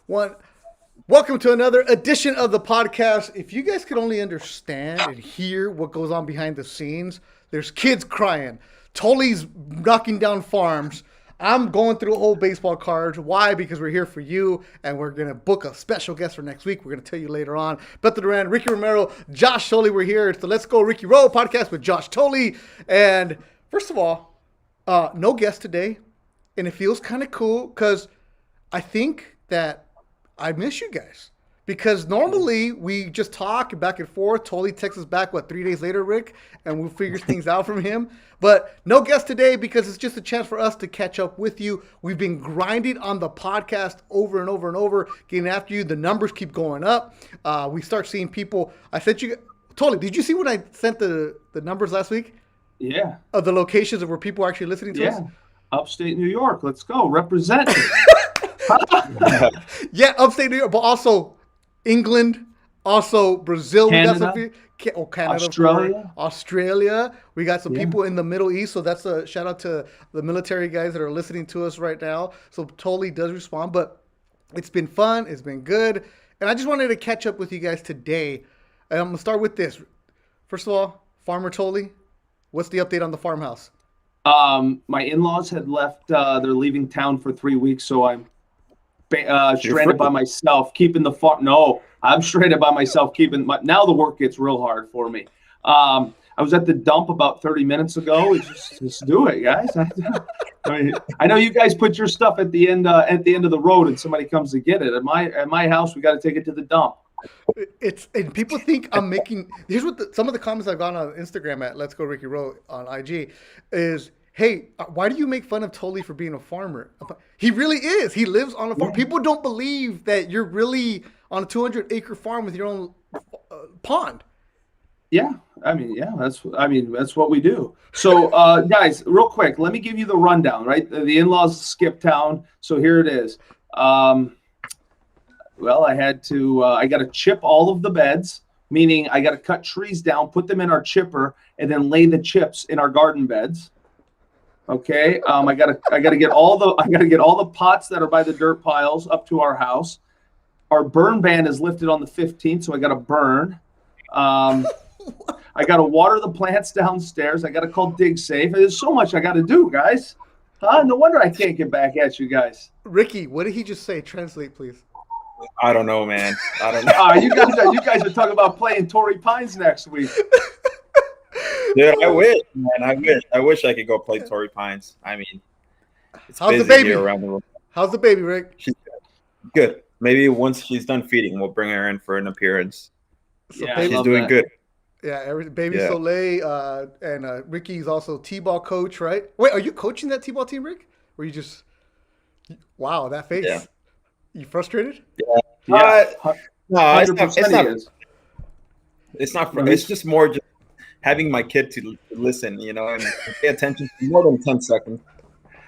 One. Welcome to another edition of the podcast. If you guys could only understand and hear what goes on behind the scenes, there's kids crying. Tully's knocking down farms. I'm going through old baseball cards. Why? Because we're here for you, and we're going to book a special guest for next week. We're going to tell you later on. Beto Duran, Ricky Romero, Josh Tully, we're here. It's the Let's Go Ricky Roll podcast with Josh Tully. And first of all, no guest today, and it feels kind of cool because I think that I miss you guys because normally we just talk back and forth. Tully texts us back, 3 days later, Rick, and we'll figure things out from him. But no guest today because it's just a chance for us to catch up with you. We've been grinding on the podcast over and over and over, getting after you. The numbers keep going up. We start seeing people. I sent you, Tully, did you see when I sent the numbers last week? Yeah. Of the locations of where people are actually listening to us? Yeah. Upstate New York. Let's go. Represent. Yeah, upstate New York, but also England, also Brazil. Canada, we got some Canada, Australia. We got some people in the Middle East, so that's a shout out to the military guys that are listening to us right now. So Tully does respond, but it's been fun. It's been good, and I just wanted to catch up with you guys today. And I'm gonna start with this. First of all, Farmer Tully, what's the update on the farmhouse? My in-laws had left. They're leaving town for 3 weeks, so I'm stranded by myself, keeping the farm. No, I'm stranded by myself, now the work gets real hard for me. I was at the dump about 30 minutes ago. Just do it, guys. I know you guys put your stuff at the end of the road, and somebody comes to get it. At my house, we got to take it to the dump. And people think I'm making. Here's what some of the comments I've gotten on Instagram at Let's Go Ricky Rowe on IG is, hey, why do you make fun of Tully for being a farmer? He really is. He lives on a farm. Yeah. People don't believe that you're really on a 200-acre farm with your own pond. Yeah, that's what we do. So, guys, real quick, let me give you the rundown. Right, the in-laws skipped town, so here it is. Well, I got to chip all of the beds, meaning I got to cut trees down, put them in our chipper, and then lay the chips in our garden beds. Okay. I gotta get all the pots that are by the dirt piles up to our house. Our burn ban is lifted on the 15th, so I gotta burn. I gotta water the plants downstairs. I gotta call Dig Safe. There's so much I gotta do, guys. No wonder I can't get back at you guys. Ricky, what did he just say? Translate, please. I don't know, man. I don't know. You guys are talking about playing Torrey Pines next week. Dude, I wish, man. I wish I could go play Torrey Pines. I mean, it's how's busy the baby? Here around the world. How's the baby, Rick? She's good. Maybe once she's done feeding, we'll bring her in for an appearance. So yeah, she's doing good. Yeah, baby Soleil, and Ricky's also T-ball coach, right? Wait, are you coaching that T-ball team, Rick? Or you just? Wow, that face. Yeah. You frustrated? Yeah. No, it's not. It's just more just having my kid to listen, and pay attention for more than 10 seconds.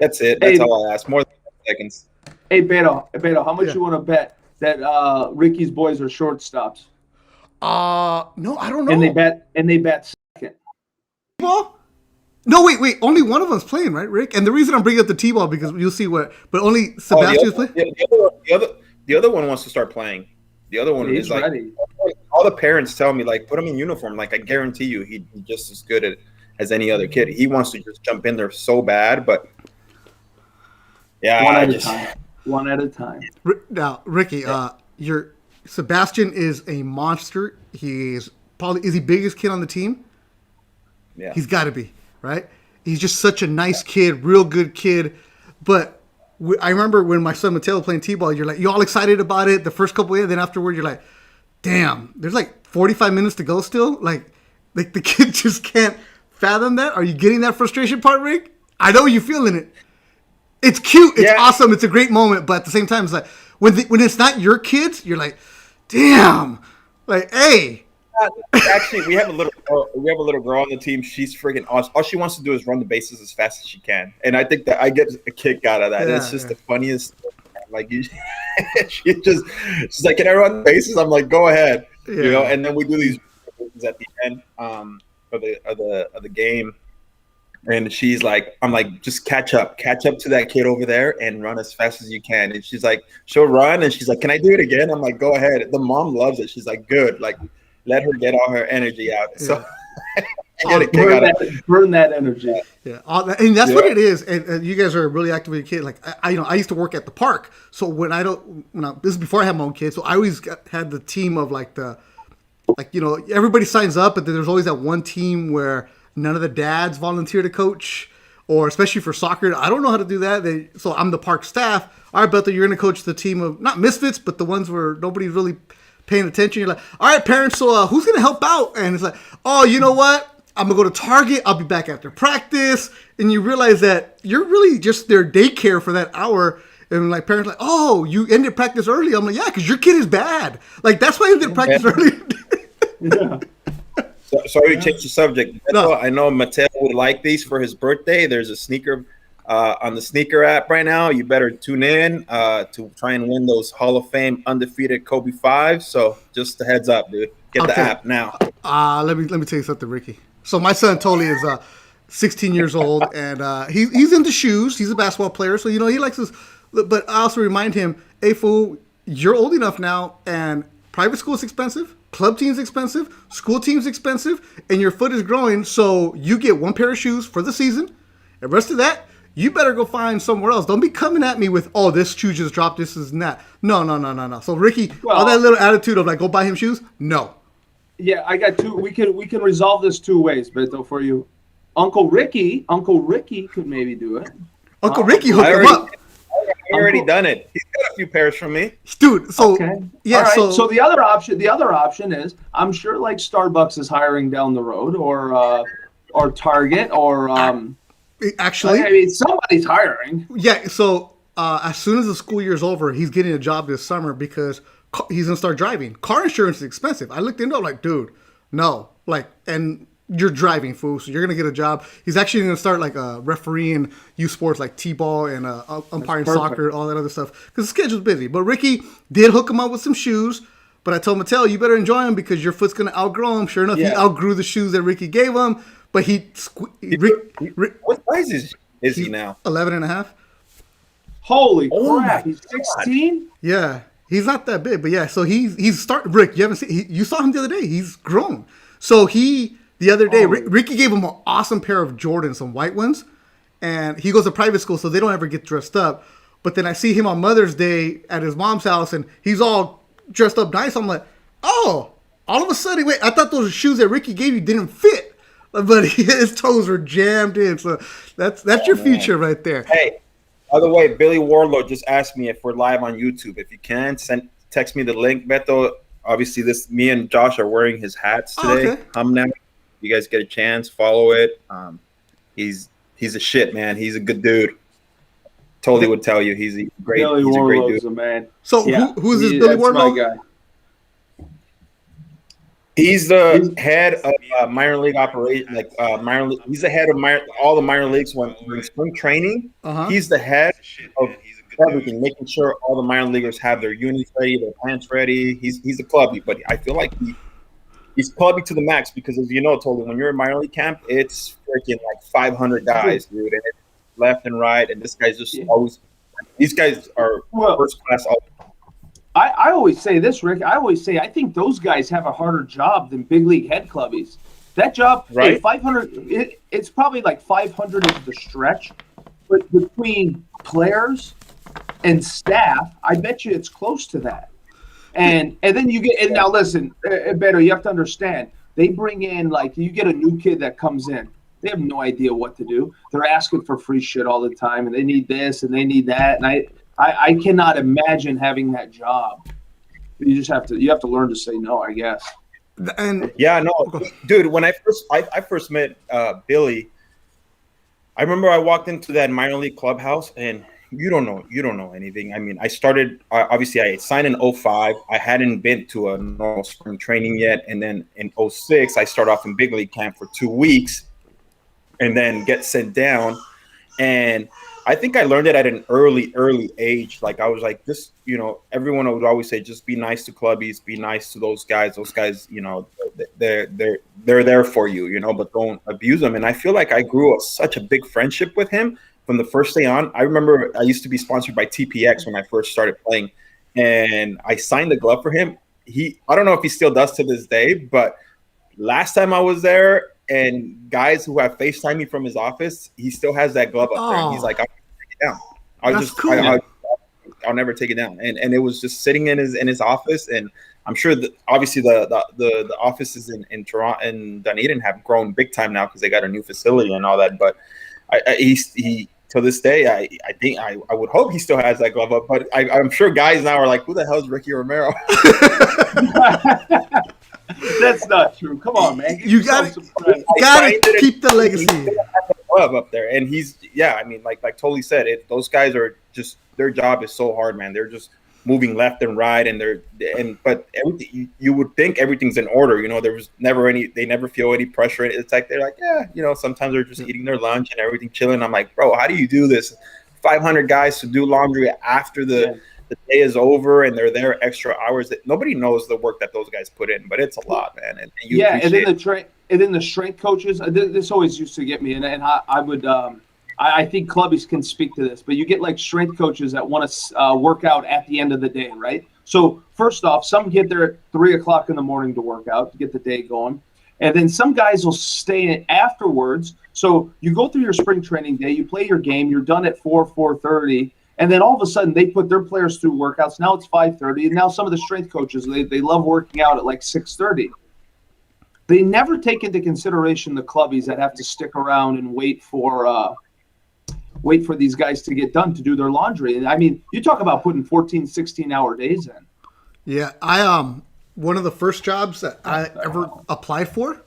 That's it. That's all I ask. More than 10 seconds. Hey, Beto, how much you want to bet that Ricky's boys are shortstops? No, I don't know. And they bet second. T-ball? No, wait. Only one of them's playing, right, Rick? And the reason I'm bringing up the T-ball because you'll see but only Sebastian's playing. The other one wants to start playing. The other one is ready. All the parents tell me, put him in uniform. I guarantee you, he's just as good as any other kid. He wants to just jump in there so bad, but yeah, one at a time. Now, Ricky, your Sebastian is a monster. Is he biggest kid on the team? Yeah, he's got to be right. He's just such a nice kid, real good kid. But I remember when my son Mateo playing T-ball, you're all excited about it the first couple of years, then afterward you're like, damn, there's 45 minutes to go still. Like the kid just can't fathom that. Are you getting that frustration part, Rick? I know you're feeling it. It's cute. It's awesome. It's a great moment. But at the same time, it's like when it's not your kids, you're like, damn. Hey. Actually, we have a little girl on the team. She's freaking awesome. All she wants to do is run the bases as fast as she can, and I think that I get a kick out of that. It's just the funniest. She's like, "Can I run the bases?" I'm like, "Go ahead," And then we do these at the end of the game. And she's like, I'm like, just catch up to that kid over there and run as fast as you can. And she's like, she'll run and she's like, can I do it again? I'm like, go ahead. The mom loves it. She's like, good. Like, let her get all her energy out. Yeah. So I get a kick out of it. Burn that energy. Yeah, and that's what it is. And you guys are really active with your kid. Like I used to work at the park, so this is before I had my own kids. So I always had the team of everybody signs up, but then there's always that one team where none of the dads volunteer to coach, or especially for soccer. I don't know how to do that. So I'm the park staff. All right, Bethel, you're going to coach the team of not misfits, but the ones where nobody's really paying attention. You're like, all right, parents, so who's going to help out? And it's like, oh, you know what? I'm going to go to Target. I'll be back after practice. And you realize that you're really just their daycare for that hour. And like parents like, oh, you ended practice early. I'm like, yeah, because your kid is bad. Like, that's why you ended practice early. Yeah. Sorry to change the subject. No. I know Mateo would like these for his birthday. There's a sneaker on the sneaker app right now. You better tune in to try and win those Hall of Fame undefeated Kobe 5s. So just a heads up, dude. Get the app now. Let me tell you something, Ricky. So my son Toli is 16 years old, and he's into shoes. He's a basketball player, so he likes this. But I also remind him, hey, fool, you're old enough now, and private school is expensive. Club team's expensive, school team's expensive, and your foot is growing, so you get one pair of shoes for the season. The rest of that, you better go find somewhere else. Don't be coming at me with, oh, this shoe just dropped, this is not. No. So, Ricky, all that little attitude of like, go buy him shoes? No. Yeah, I got two. We can resolve this two ways, Beto, for you. Uncle Ricky could maybe do it. Uncle Ricky hook him up. I've already done it. He's got a few pairs from me, dude. So okay. Yeah. Right. So the other option is, I'm sure like Starbucks is hiring down the road, or Target, or actually, I mean, somebody's hiring. Yeah. So as soon as the school year is over, he's getting a job this summer because he's gonna start driving. Car insurance is expensive. I looked into it, like, dude, no, like, and you're driving, fool, so you're gonna get a job. He's actually gonna start like refereeing youth sports like t-ball and umpiring soccer, all that other stuff, because the schedule's busy. But Ricky did hook him up with some shoes. But I told Mattel, you better enjoy them because your foot's gonna outgrow him. Sure enough, he outgrew the shoes that Ricky gave him. But what size is he now? 11 and a half. Holy crap! He's 16. Yeah, he's not that big, but yeah. So he's starting. Rick, you haven't seen? You saw him the other day. He's grown. So the other day, Ricky gave him an awesome pair of Jordans, some white ones, and he goes to private school, so they don't ever get dressed up. But then I see him on Mother's Day at his mom's house, and he's all dressed up nice. I'm like, oh, all of a sudden, wait, I thought those shoes that Ricky gave you didn't fit, but his toes were jammed in. So that's your future right there. Hey, by the way, Billy Wardlow just asked me if we're live on YouTube. If you can, text me the link. Beto, obviously, me and Josh are wearing his hats today. Okay. Now. You guys get a chance, follow it. He's a shit, man. He's a good dude. Totally would tell you he's a great. Billy he's a great dude. A man. So yeah. who's this Billy Wardlow? My guy. He's the head of minor league operation, minor league. He's the head of all the minor leagues when spring training. He's the head of everything, making sure all the minor leaguers have their unis ready, their pants ready. He's a clubby, but I feel like he's clubby to the max because, as you know, Totally, when you're in minor league camp, it's freaking like 500 guys, dude, and it's left and right, and this guy's just always. These guys are first class. I always say this, Rick. I think those guys have a harder job than big league head clubbies. That job, right? 500. It's probably like 500 is the stretch, but between players and staff, I bet you it's close to that. And then you get, and now listen, Beto, you have to understand, they bring in, like, you get a new kid that comes in, they have no idea what to do. They're asking for free shit all the time, and they need this and they need that. And I cannot imagine having that job. You just have to learn to say no, I guess. And yeah, no, dude, when I first met Billy, I remember I walked into that minor league clubhouse, and you don't know anything. I mean, I started, obviously I signed in 05. I hadn't been to a normal spring training yet. And then in 06, I start off in big league camp for 2 weeks and then get sent down. And I think I learned it at an early age. Like, I was like, this, everyone would always say, just be nice to clubbies, be nice to those guys. Those guys, they're there for you, you know, but don't abuse them. And I feel like I grew such a big friendship with him from the first day on. I remember I used to be sponsored by TPX when I first started playing, and I signed the glove for him. I don't know if he still does to this day, but last time I was there, and guys who have FaceTime me from his office, he still has that glove up there. And he's like, I'll take it down. I'll never take it down. And it was just sitting in his office. And I'm sure that obviously the offices in Toronto and Dunedin have grown big time now because they got a new facility and all that. But he to this day, I think I would hope he still has that glove up. But I'm sure guys now are like, who the hell is Ricky Romero? That's not true. Come on, man. You gotta keep the legacy. Glove up there, and I mean, like Totally said, those guys are just, their job is so hard, man. They're just moving left and right, but everything, you would think everything's in order, you know. There was never they never feel any pressure. It's like they're like, yeah, you know, sometimes they're just eating their lunch and everything, chilling. I'm like, bro, how do you do this? 500 guys to do laundry after the day is over, and they're there extra hours. That nobody knows the work that those guys put in, but it's a lot, man. And then the strength coaches. This always used to get me, and I would. I think clubbies can speak to this, but you get like strength coaches that want to work out at the end of the day, right? So first off, some get there at 3:00 in the morning to work out to get the day going, and then some guys will stay in afterwards. So you go through your spring training day, you play your game, you're done at 4:30. And then all of a sudden, they put their players through workouts. Now it's 5:30, and now some of the strength coaches, they love working out at like 6:30. They never take into consideration the clubbies that have to stick around and wait for these guys to get done to do their laundry. And I mean, you talk about putting 14, 16-hour days in. Yeah, one of the first jobs that I ever applied for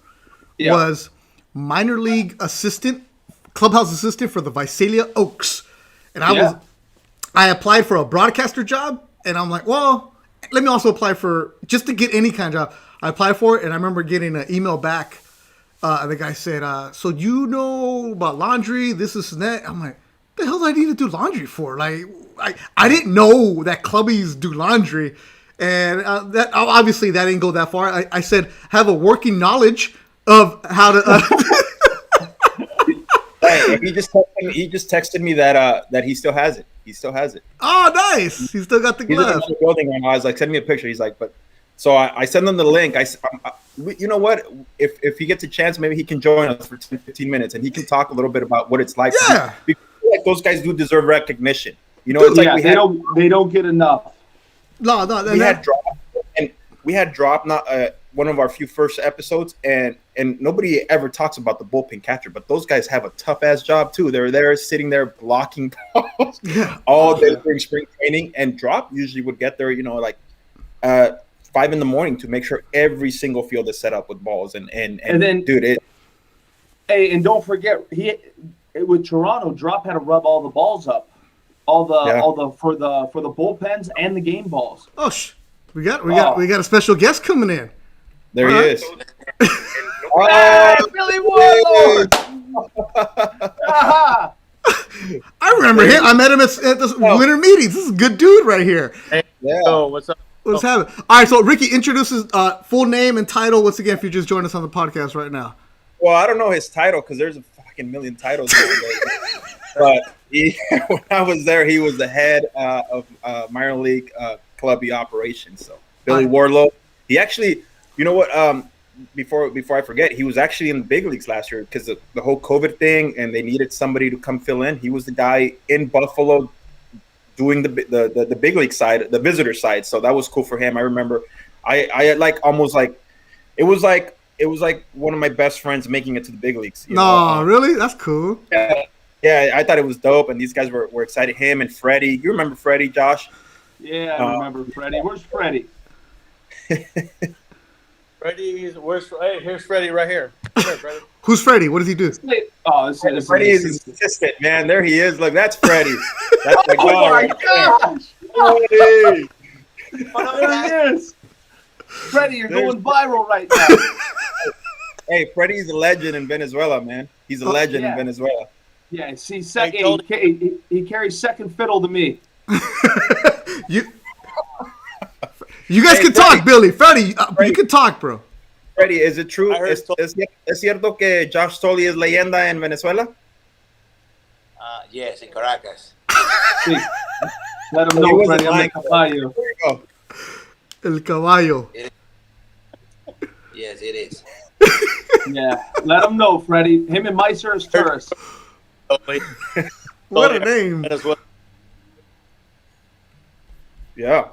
was minor league assistant, clubhouse assistant for the Visalia Oaks, and I applied for a broadcaster job, and I'm like, well, let me also apply for, just to get any kind of job. I applied for it, and I remember getting an email back. The guy said, so you know about laundry, this and that. I'm like, what the hell do I need to do laundry for? Like, I didn't know that clubbies do laundry. And that obviously that didn't go that far. I said, have a working knowledge of how to... Hey, he just texted me that he still has it. He still has it. Oh, nice! He still got the glove. He's in the building right now. I was like, send me a picture. He's like, so I send him the link. You know what? If he gets a chance, maybe he can join us for 10, 15 minutes, and he can talk a little bit about what it's like. Yeah, because like those guys do deserve recognition. You know, it's like they don't get enough. No. We had dropped not one of our few first episodes, and nobody ever talks about the bullpen catcher, but those guys have a tough ass job too. They're there sitting there blocking balls all day during spring training, and Drop usually would get there, you know, like 5 a.m. to make sure every single field is set up with balls, and then dude, hey, and don't forget with Toronto, Drop had to rub all the balls up, all the for the bullpens and the game balls. Oh, we got a special guest coming in. There he is. Billy Wardlow. I remember him. I met him at the winter meetings. This is a good dude right here. Hey, what's up? What's happening? All right, so Ricky, introduces full name and title once again if you just joined us on the podcast right now. Well, I don't know his title because there's a fucking million titles. But when I was there, he was the head of minor league clubby operations. So Billy Wardlow. He actually, you know what? Before I forget, he was actually in the big leagues last year because of the whole COVID thing, and they needed somebody to come fill in. He was the guy in Buffalo doing the big league side, the visitor side. So that was cool for him. I remember, I like almost like it was like one of my best friends making it to the big leagues. Really? That's cool. Yeah, I thought it was dope, and these guys were excited. Him and Freddie. You remember Freddie, Josh? Yeah, I remember Freddie. Where's Freddie? Here's Freddie right here. Here, Freddie. Who's Freddie? What does he do? Freddie is his assistant, man. There he is. Look, that's Freddie. That's my my gosh! Hey. There it is. Freddie, you're going viral right now. Hey, Freddie's a legend in Venezuela, man. He's a legend in Venezuela. Yeah, see, he carries second fiddle to me. You guys can talk, Billy. Freddie, you can talk, bro. Freddie, is it true? I heard ¿Es cierto que Josh Tolley es leyenda en Venezuela? Yes, in Caracas. See, let him know, Freddie. I'm the caballo. There you go. El caballo. Yes, it is. Yeah, let him know, Freddie. Him and Meiser is tourists. What a name. That is what. Yeah,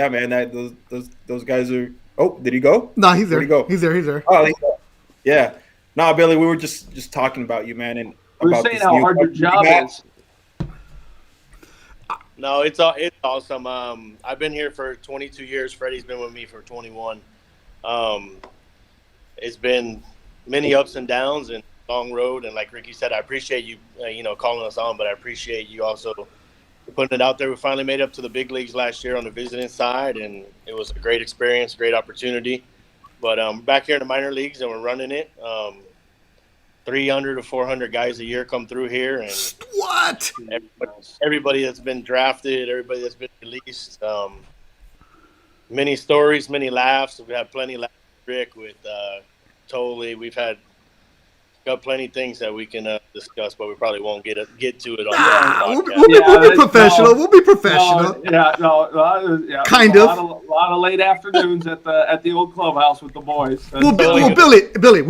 man. Those guys are. Oh, did he go? No, he's there. Where'd he go? He's there. Oh, yeah. No, Billy, we were just talking about you, man, and We were about saying this how new hard your company job you got. is. No, it's awesome. I've been here for 22 years. Freddie's been with me for 21. It's been many ups and downs and long road. And like Ricky said, I appreciate you, calling us on, but I appreciate you also putting it out there. We finally made it up to the big leagues last year on the visiting side, and it was a great experience, great opportunity. But back here in the minor leagues, and we're running it. 300 to 400 guys a year come through here, and What? everybody that's been drafted, everybody that's been released. Many stories, many laughs. We've had plenty of laughs with Rick, with Tolley. We've got plenty of things that we can discuss, but we probably won't get to it on the podcast. We'll be professional. We'll be professional. Kind a of. lot of late afternoons at the old clubhouse with the boys. Well, Billy,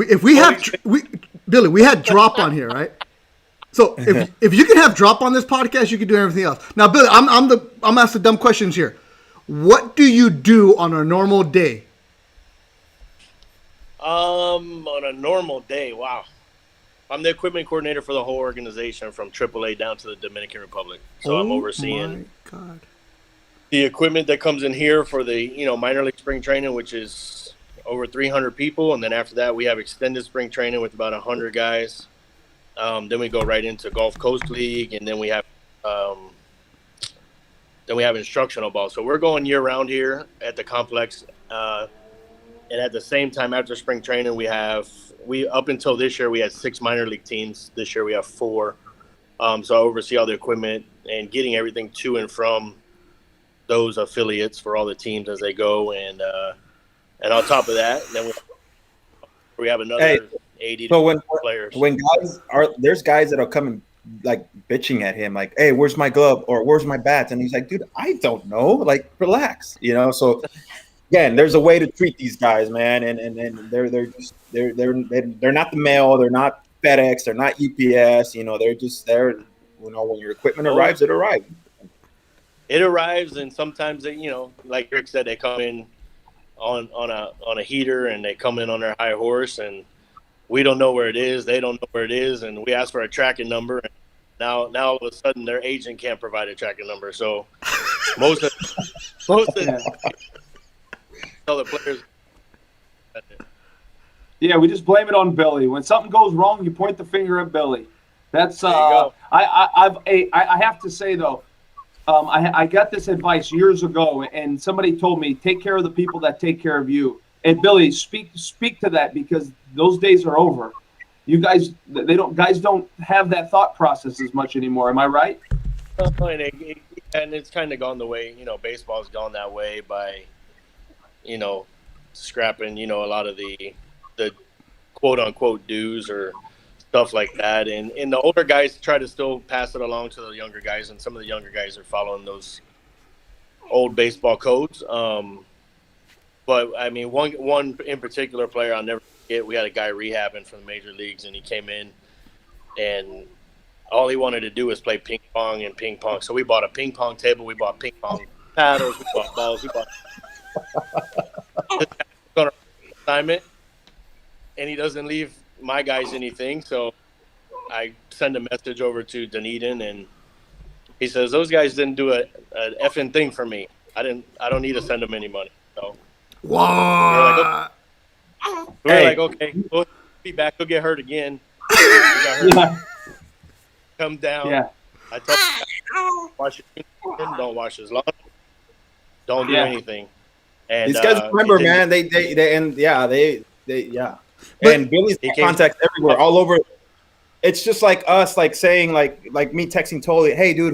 we had Drop on here, right? So if you can have Drop on this podcast, you can do everything else. Now, Billy, I'm asking dumb questions here. What do you do on a normal day? On a normal day, wow. I'm the equipment coordinator for the whole organization from AAA down to the Dominican Republic. So I'm overseeing the equipment that comes in here for the minor league spring training, which is over 300 people, and then after that we have extended spring training with about 100 guys. Then we go right into Gulf Coast League, and then we have instructional ball. So we're going year round here at the complex. And at the same time, after spring training, we up until this year, we had 6 minor league teams. This year we have 4. So I oversee all the equipment and getting everything to and from those affiliates for all the teams as they go. And on top of that, then we have another 80 players. When there's guys that are coming like bitching at him, like, "Hey, where's my glove?" or "Where's my bats?" And he's like, "Dude, I don't know. Like, relax." So. Again, there's a way to treat these guys, man, and they're not the mail, they're not FedEx, they're not UPS, they're just there. When your equipment arrives, it arrives. It arrives, and sometimes they, like Rick said, they come in on a heater, and they come in on their high horse, and we don't know where it is, they don't know where it is, and we ask for a tracking number, and now all of a sudden their agent can't provide a tracking number, so most of tell the players. Yeah, we just blame it on Billy. When something goes wrong, you point the finger at Billy. That's there you go. I have to say though, I got this advice years ago, and somebody told me, take care of the people that take care of you. And Billy, speak to that, because those days are over. You guys, guys don't have that thought process as much anymore. Am I right? And it's kind of gone the way, baseball's gone that way by, scrapping, a lot of the quote unquote dues or stuff like that. And the older guys try to still pass it along to the younger guys, and some of the younger guys are following those old baseball codes. But I mean, one in particular player I'll never forget, we had a guy rehabbing from the major leagues, and he came in and all he wanted to do was play ping pong. So we bought a ping pong table, we bought ping pong paddles, we bought balls, we bought on assignment, and he doesn't leave my guys anything. So I send a message over to Dunedin, and he says, those guys didn't do an effing thing for me. I don't need to send them any money. So what? we're like, okay, we'll be back. He'll get hurt again. Hurt. Come down. Yeah. I told him, wash your uniform, don't wash his lawn, don't do anything. And these guys remember, man. They and Billy's contacts everywhere, all over. It's just like us, like saying, like me texting Tolley, "Hey, dude,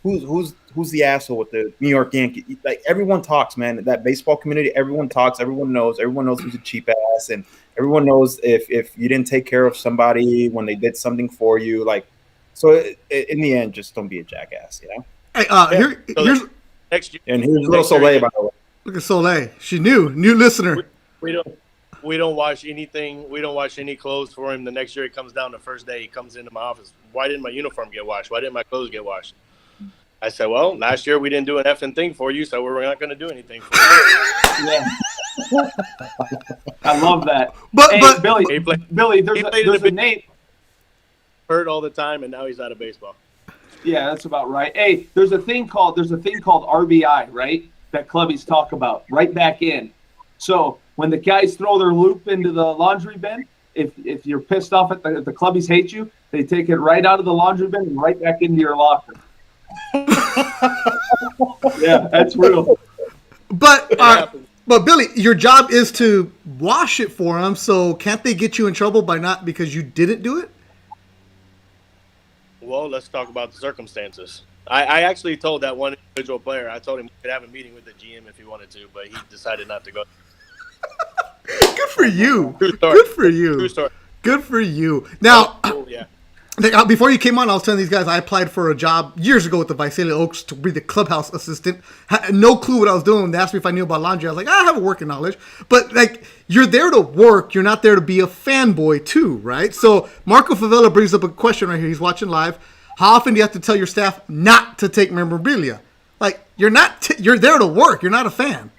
who's who's the asshole with the New York Yankees? Like everyone talks, man. That baseball community, everyone talks. Everyone knows who's a cheap ass, and everyone knows if you didn't take care of somebody when they did something for you. Like, so in the end, just don't be a jackass, you know. Hey, here's next year, and here's little Soleil, by the way. Look at Soleil. She new listener. We don't wash anything. We don't wash any clothes for him. The next year he comes down the first day. He comes into my office. Why didn't my uniform get washed? Why didn't my clothes get washed? I said, well, last year we didn't do an effing thing for you, so we're not going to do anything for you. Yeah. I love that. But Billy, there's a name. Hurt all the time, and now he's out of baseball. Yeah, that's about right. Hey, there's a thing called RBI, right? That clubbies talk about right back in. So when the guys throw their loop into the laundry bin, if you're pissed off at the clubbies hate you, they take it right out of the laundry bin and right back into your locker. Yeah, that's real. But Billy, your job is to wash it for them. So can't they get you in trouble because you didn't do it? Well, let's talk about the circumstances. I actually told that one individual player, I told him we could have a meeting with the GM if he wanted to, but he decided not to go. Good for you. True story. Good for you. True story. Good for you. Now, yeah. Before you came on, I was telling these guys I applied for a job years ago with the Visalia Oaks to be the clubhouse assistant. Had no clue what I was doing. They asked me if I knew about laundry. I was like, I have a working knowledge. But like, you're there to work. You're not there to be a fanboy too, right? So Marco Favela brings up a question right here. He's watching live. How often do you have to tell your staff not to take memorabilia? Like, you're not. You're there to work. You're not a fan.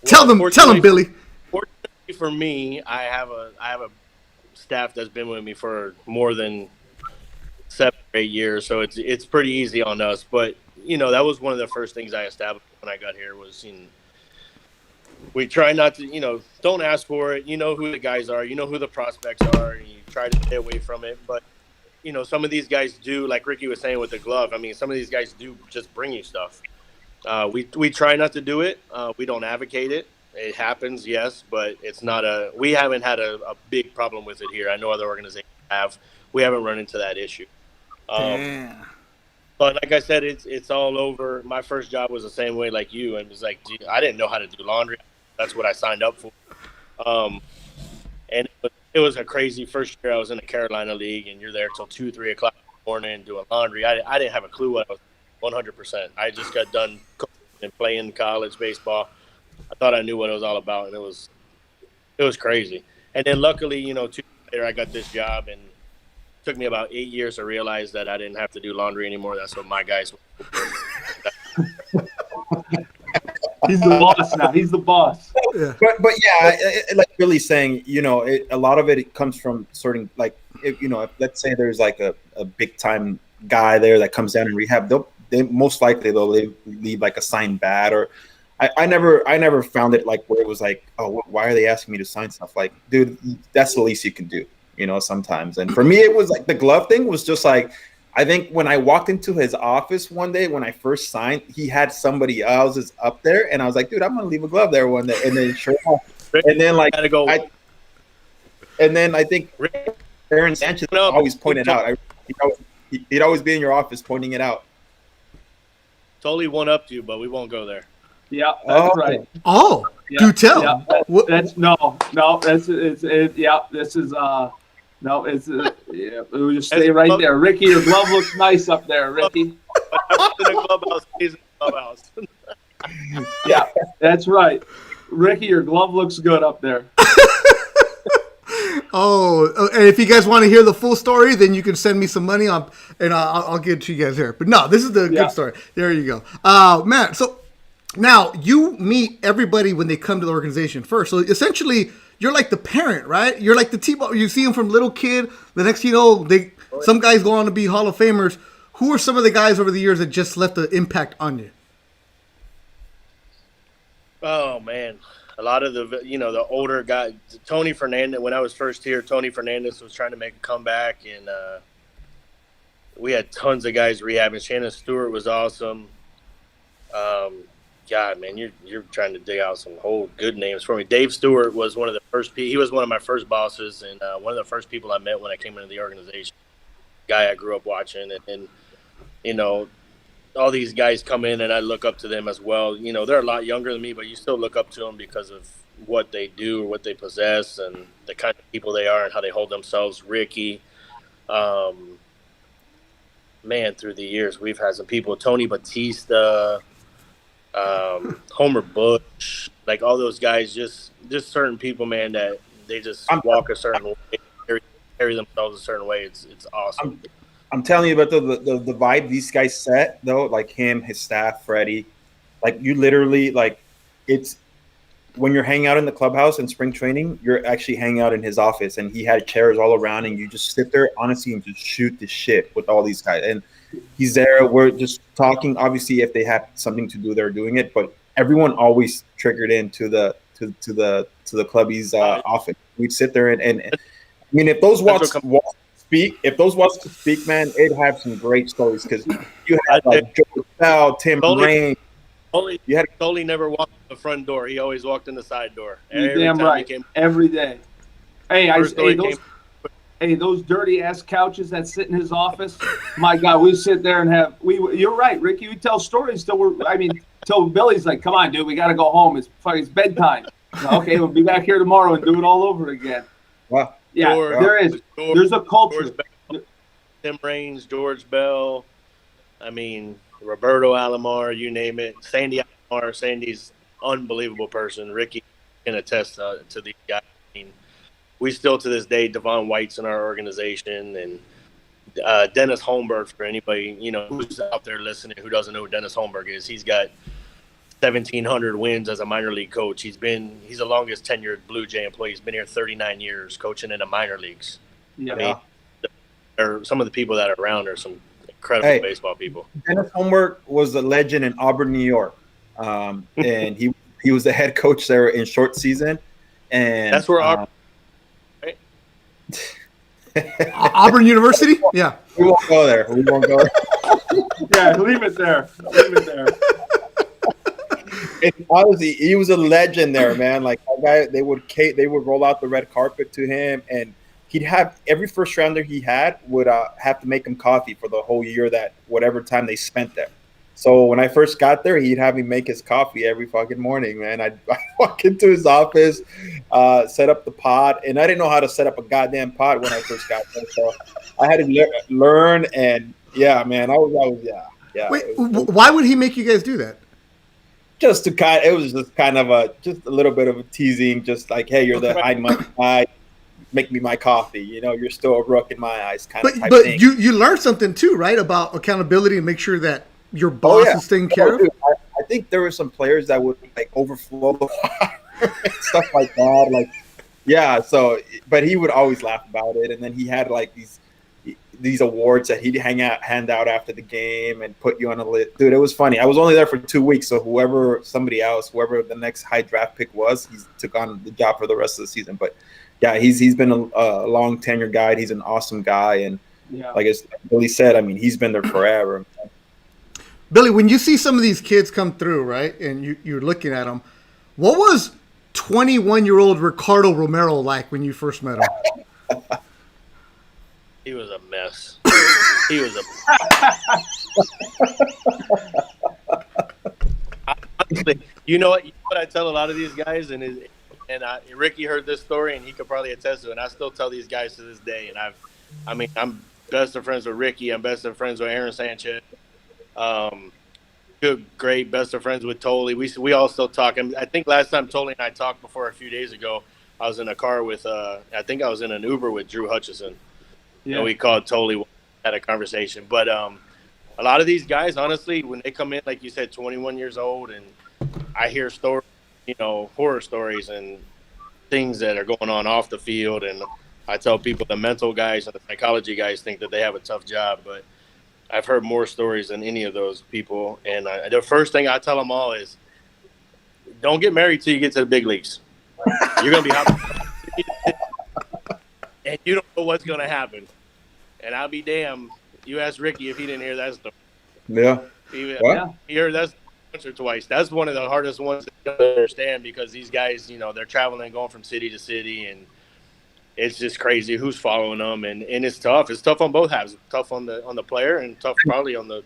Tell them, Billy. Fortunately for me, I have a staff that's been with me for more than 7 or 8 years, so it's pretty easy on us. But that was one of the first things I established when I got here was we try not to don't ask for it. You know who the guys are, you know who the prospects are, and you try to stay away from it. But some of these guys do, like Ricky was saying with the glove. I mean, some of these guys do just bring you stuff. We try not to do it. We don't advocate it. It happens, yes, but we haven't had a big problem with it here. I know other organizations have. We haven't run into that issue. But like I said, it's all over. My first job was the same way like you, and it was like, I didn't know how to do laundry. That's what I signed up for. And it was a crazy first year. I was in the Carolina League, and you're there till 2, 3 o'clock in the morning doing laundry. I didn't have a clue what I was 100%. I just got done coaching and playing college baseball. I thought I knew what it was all about, and it was crazy. And then luckily, 2 years later, I got this job, and it took me about 8 years to realize that I didn't have to do laundry anymore. That's what my guys were. He's the boss now. He's the boss. Yeah. But yeah, like Billy's saying, a lot of it comes from certain, like, if let's say there's like a big time guy there that comes down and rehab, they most likely they'll leave like a signed bat. Or I never found it like where it was like, oh, why are they asking me to sign stuff? Like, dude, that's the least you can do, sometimes. And for me, it was like the glove thing was just like, I think when I walked into his office one day when I first signed, he had somebody else's up there, and I was like, dude, I'm gonna leave a glove there one day. And then sure enough, and then like I think Aaron Sanchez always pointed out. He'd always be in your office pointing it out. Totally one up to you, but we won't go there. Yeah, that's right. Oh, yeah, do tell. Yeah, that's no. This is no, we'll just stay right there. Ricky, your glove looks nice up there, Ricky. I'm in a clubhouse. He's in a clubhouse. Yeah, that's right. Ricky, your glove looks good up there. Oh, and if you guys want to hear the full story, then you can send me some money and I'll give it to you guys here. But no, this is the good story. There you go. Man, so now you meet everybody when they come to the organization first. So essentially, you're like the parent, right? You're like the team. You see them from little kid. The next, some guys go on to be Hall of Famers. Who are some of the guys over the years that just left an impact on you? Oh man, a lot of the older guys. Tony Fernandez. When I was first here, Tony Fernandez was trying to make a comeback, and we had tons of guys rehabbing. Shannon Stewart was awesome. God, man, you're trying to dig out some whole good names for me. Dave Stewart was one of the first. He was one of my first bosses, and one of the first people I met when I came into the organization. Guy I grew up watching, and all these guys come in, and I look up to them as well. You know, they're a lot younger than me, but you still look up to them because of what they do, or what they possess, and the kind of people they are and how they hold themselves. Ricky, man, through the years, we've had some people, Tony Batista, Homer Bush, like all those guys, just certain people, man, that they just walk a certain way, carry themselves a certain way. It's awesome. I'm telling you about the vibe these guys set, though, like him, his staff, Freddie. Like, you literally, like, it's when you're hanging out in the clubhouse in spring training, you're actually hanging out in his office, and he had chairs all around, and you just sit there, honestly, and just shoot the shit with all these guys. And he's there. We're just talking. Obviously, if they have something to do, they're doing it. But everyone always triggered into the clubby's office. We'd sit there and I mean, if those walks to speak, man, it'd have some great stories, because you had like Joe Bell, Tim Rain. Totally never walked in the front door. He always walked in the side door. You're damn right. Every day. Hey, those dirty ass couches that sit in his office. My God, we sit there and you're right, Ricky. We tell stories till Billy's like, "Come on, dude, we got to go home. It's bedtime." Okay, we'll be back here tomorrow and do it all over again. Wow. Yeah, there's a culture. Tim Raines, George Bell. I mean, Roberto Alomar, you name it. Sandy Alomar. Sandy's unbelievable person. Ricky can attest to these guys. I mean, we still to this day, Devon White's in our organization, and Dennis Holmberg, for anybody who's out there listening who doesn't know who Dennis Holmberg is. He's got 1,700 wins as a minor league coach. He's the longest tenured Blue Jay employee. He's been here 39 years coaching in the minor leagues. Yeah. I mean, some of the people that are around are some incredible baseball people. Dennis Holmberg was a legend in Auburn, New York, and he was the head coach there in short season, and that's where Auburn. Right? Auburn University. Yeah, we won't go there. Yeah, leave it there. And honestly, he was a legend there, man. Like, that guy, they would roll out the red carpet to him, and he'd have every first rounder he had would have to make him coffee for the whole year, that whatever time they spent there. So when I first got there, he'd have me make his coffee every fucking morning, man. I'd walk into his office, set up the pot, and I didn't know how to set up a goddamn pot when I first got there. So I had to learn, and yeah, man, I was. Wait, why would he make you guys do that? Just it was just kind of just a little bit of a teasing, just like, hey, you're the high money guy, make me my coffee. You're still a rook in my eyes, kind of type thing. But you learned something too, right? About accountability and make sure that your boss is taken care of. Dude, I think there were some players that would like overflow the water and stuff like that. Like, yeah. So, but he would always laugh about it, and then he had like these awards that he'd hand out after the game and put you on a list. Dude, it was funny. I was only there for 2 weeks, so whoever the next high draft pick was, he took on the job for the rest of the season. But yeah, he's been a long tenure guy. He's an awesome guy, and like as Billy said, I mean, he's been there forever. Billy, when you see some of these kids come through, right, and you're looking at them, what was 21-year-old Ricardo Romero like when you first met him? He was a mess. He was honestly, you know what I tell a lot of these guys, and Ricky heard this story, and he could probably attest to it, and I still tell these guys to this day, and I'm best of friends with Ricky. I'm best of friends with Aaron Sanchez. Great best of friends with Toley. We all still talk. I think last time Toley and I talked before a few days ago, I was in a car with I think I was in an Uber with Drew Hutchison. Yeah. And we called Toley, had a conversation. But a lot of these guys, honestly, when they come in, like you said, 21 years old, and I hear stories, horror stories and things that are going on off the field, and I tell people the mental guys and the psychology guys think that they have a tough job, but I've heard more stories than any of those people. And the first thing I tell them all is, don't get married till you get to the big leagues. You're going to be hot. And you don't know what's going to happen. And I'll be damned. You ask Ricky if he didn't hear that story. Yeah. He heard that once or twice. That's one of the hardest ones to understand, because these guys, they're traveling, going from city to city, and it's just crazy who's following them. And it's tough. It's tough on both halves. It's tough on the player, and tough probably on the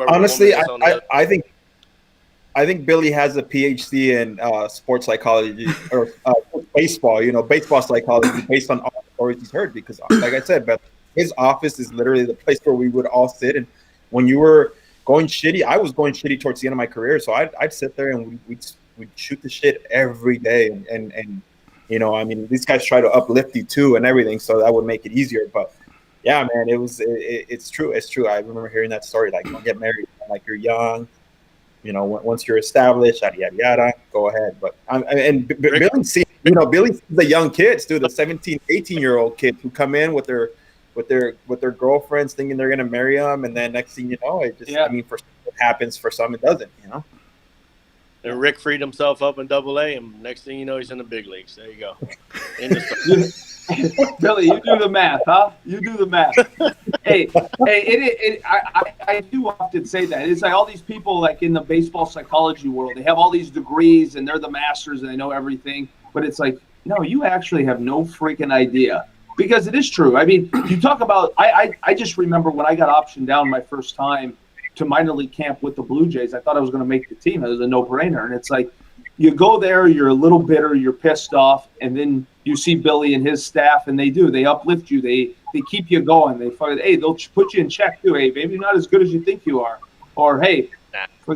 Honestly, I think Billy has a PhD in sports psychology or baseball. Baseball psychology based on all the stories he's heard. Because, like I said, but his office is literally the place where we would all sit. And when you were going shitty, I was going shitty towards the end of my career. So I'd sit there and we'd shoot the shit every day. And I mean, these guys try to uplift you too and everything. So that would make it easier. But yeah, man, it's true. It's true. I remember hearing that story. Like, don't get married like you're young. Once you're established, yada yada yada, go ahead. But Billy's the young kids, dude, the 17, 18-year-old kids who come in with their girlfriends thinking they're gonna marry them, and then next thing you know, I mean, for some it happens, for some it doesn't. And Rick freed himself up in Double-A, and next thing you know, he's in the big leagues. There you go. Billy, you do the math, huh? You do the math. I do often say that. It's like all these people, like in the baseball psychology world, they have all these degrees and they're the masters and they know everything. But it's like, no, you actually have no freaking idea, because it is true. I mean, you talk about. I just remember when I got optioned down my first time to minor league camp with the Blue Jays. I thought I was going to make the team. It was a no-brainer, and it's like, you go there, you're a little bitter, you're pissed off, and then you see Billy and his staff, and they uplift you, they keep you going, they'll put you in check too. Hey, maybe you're not as good as you think you are, or hey,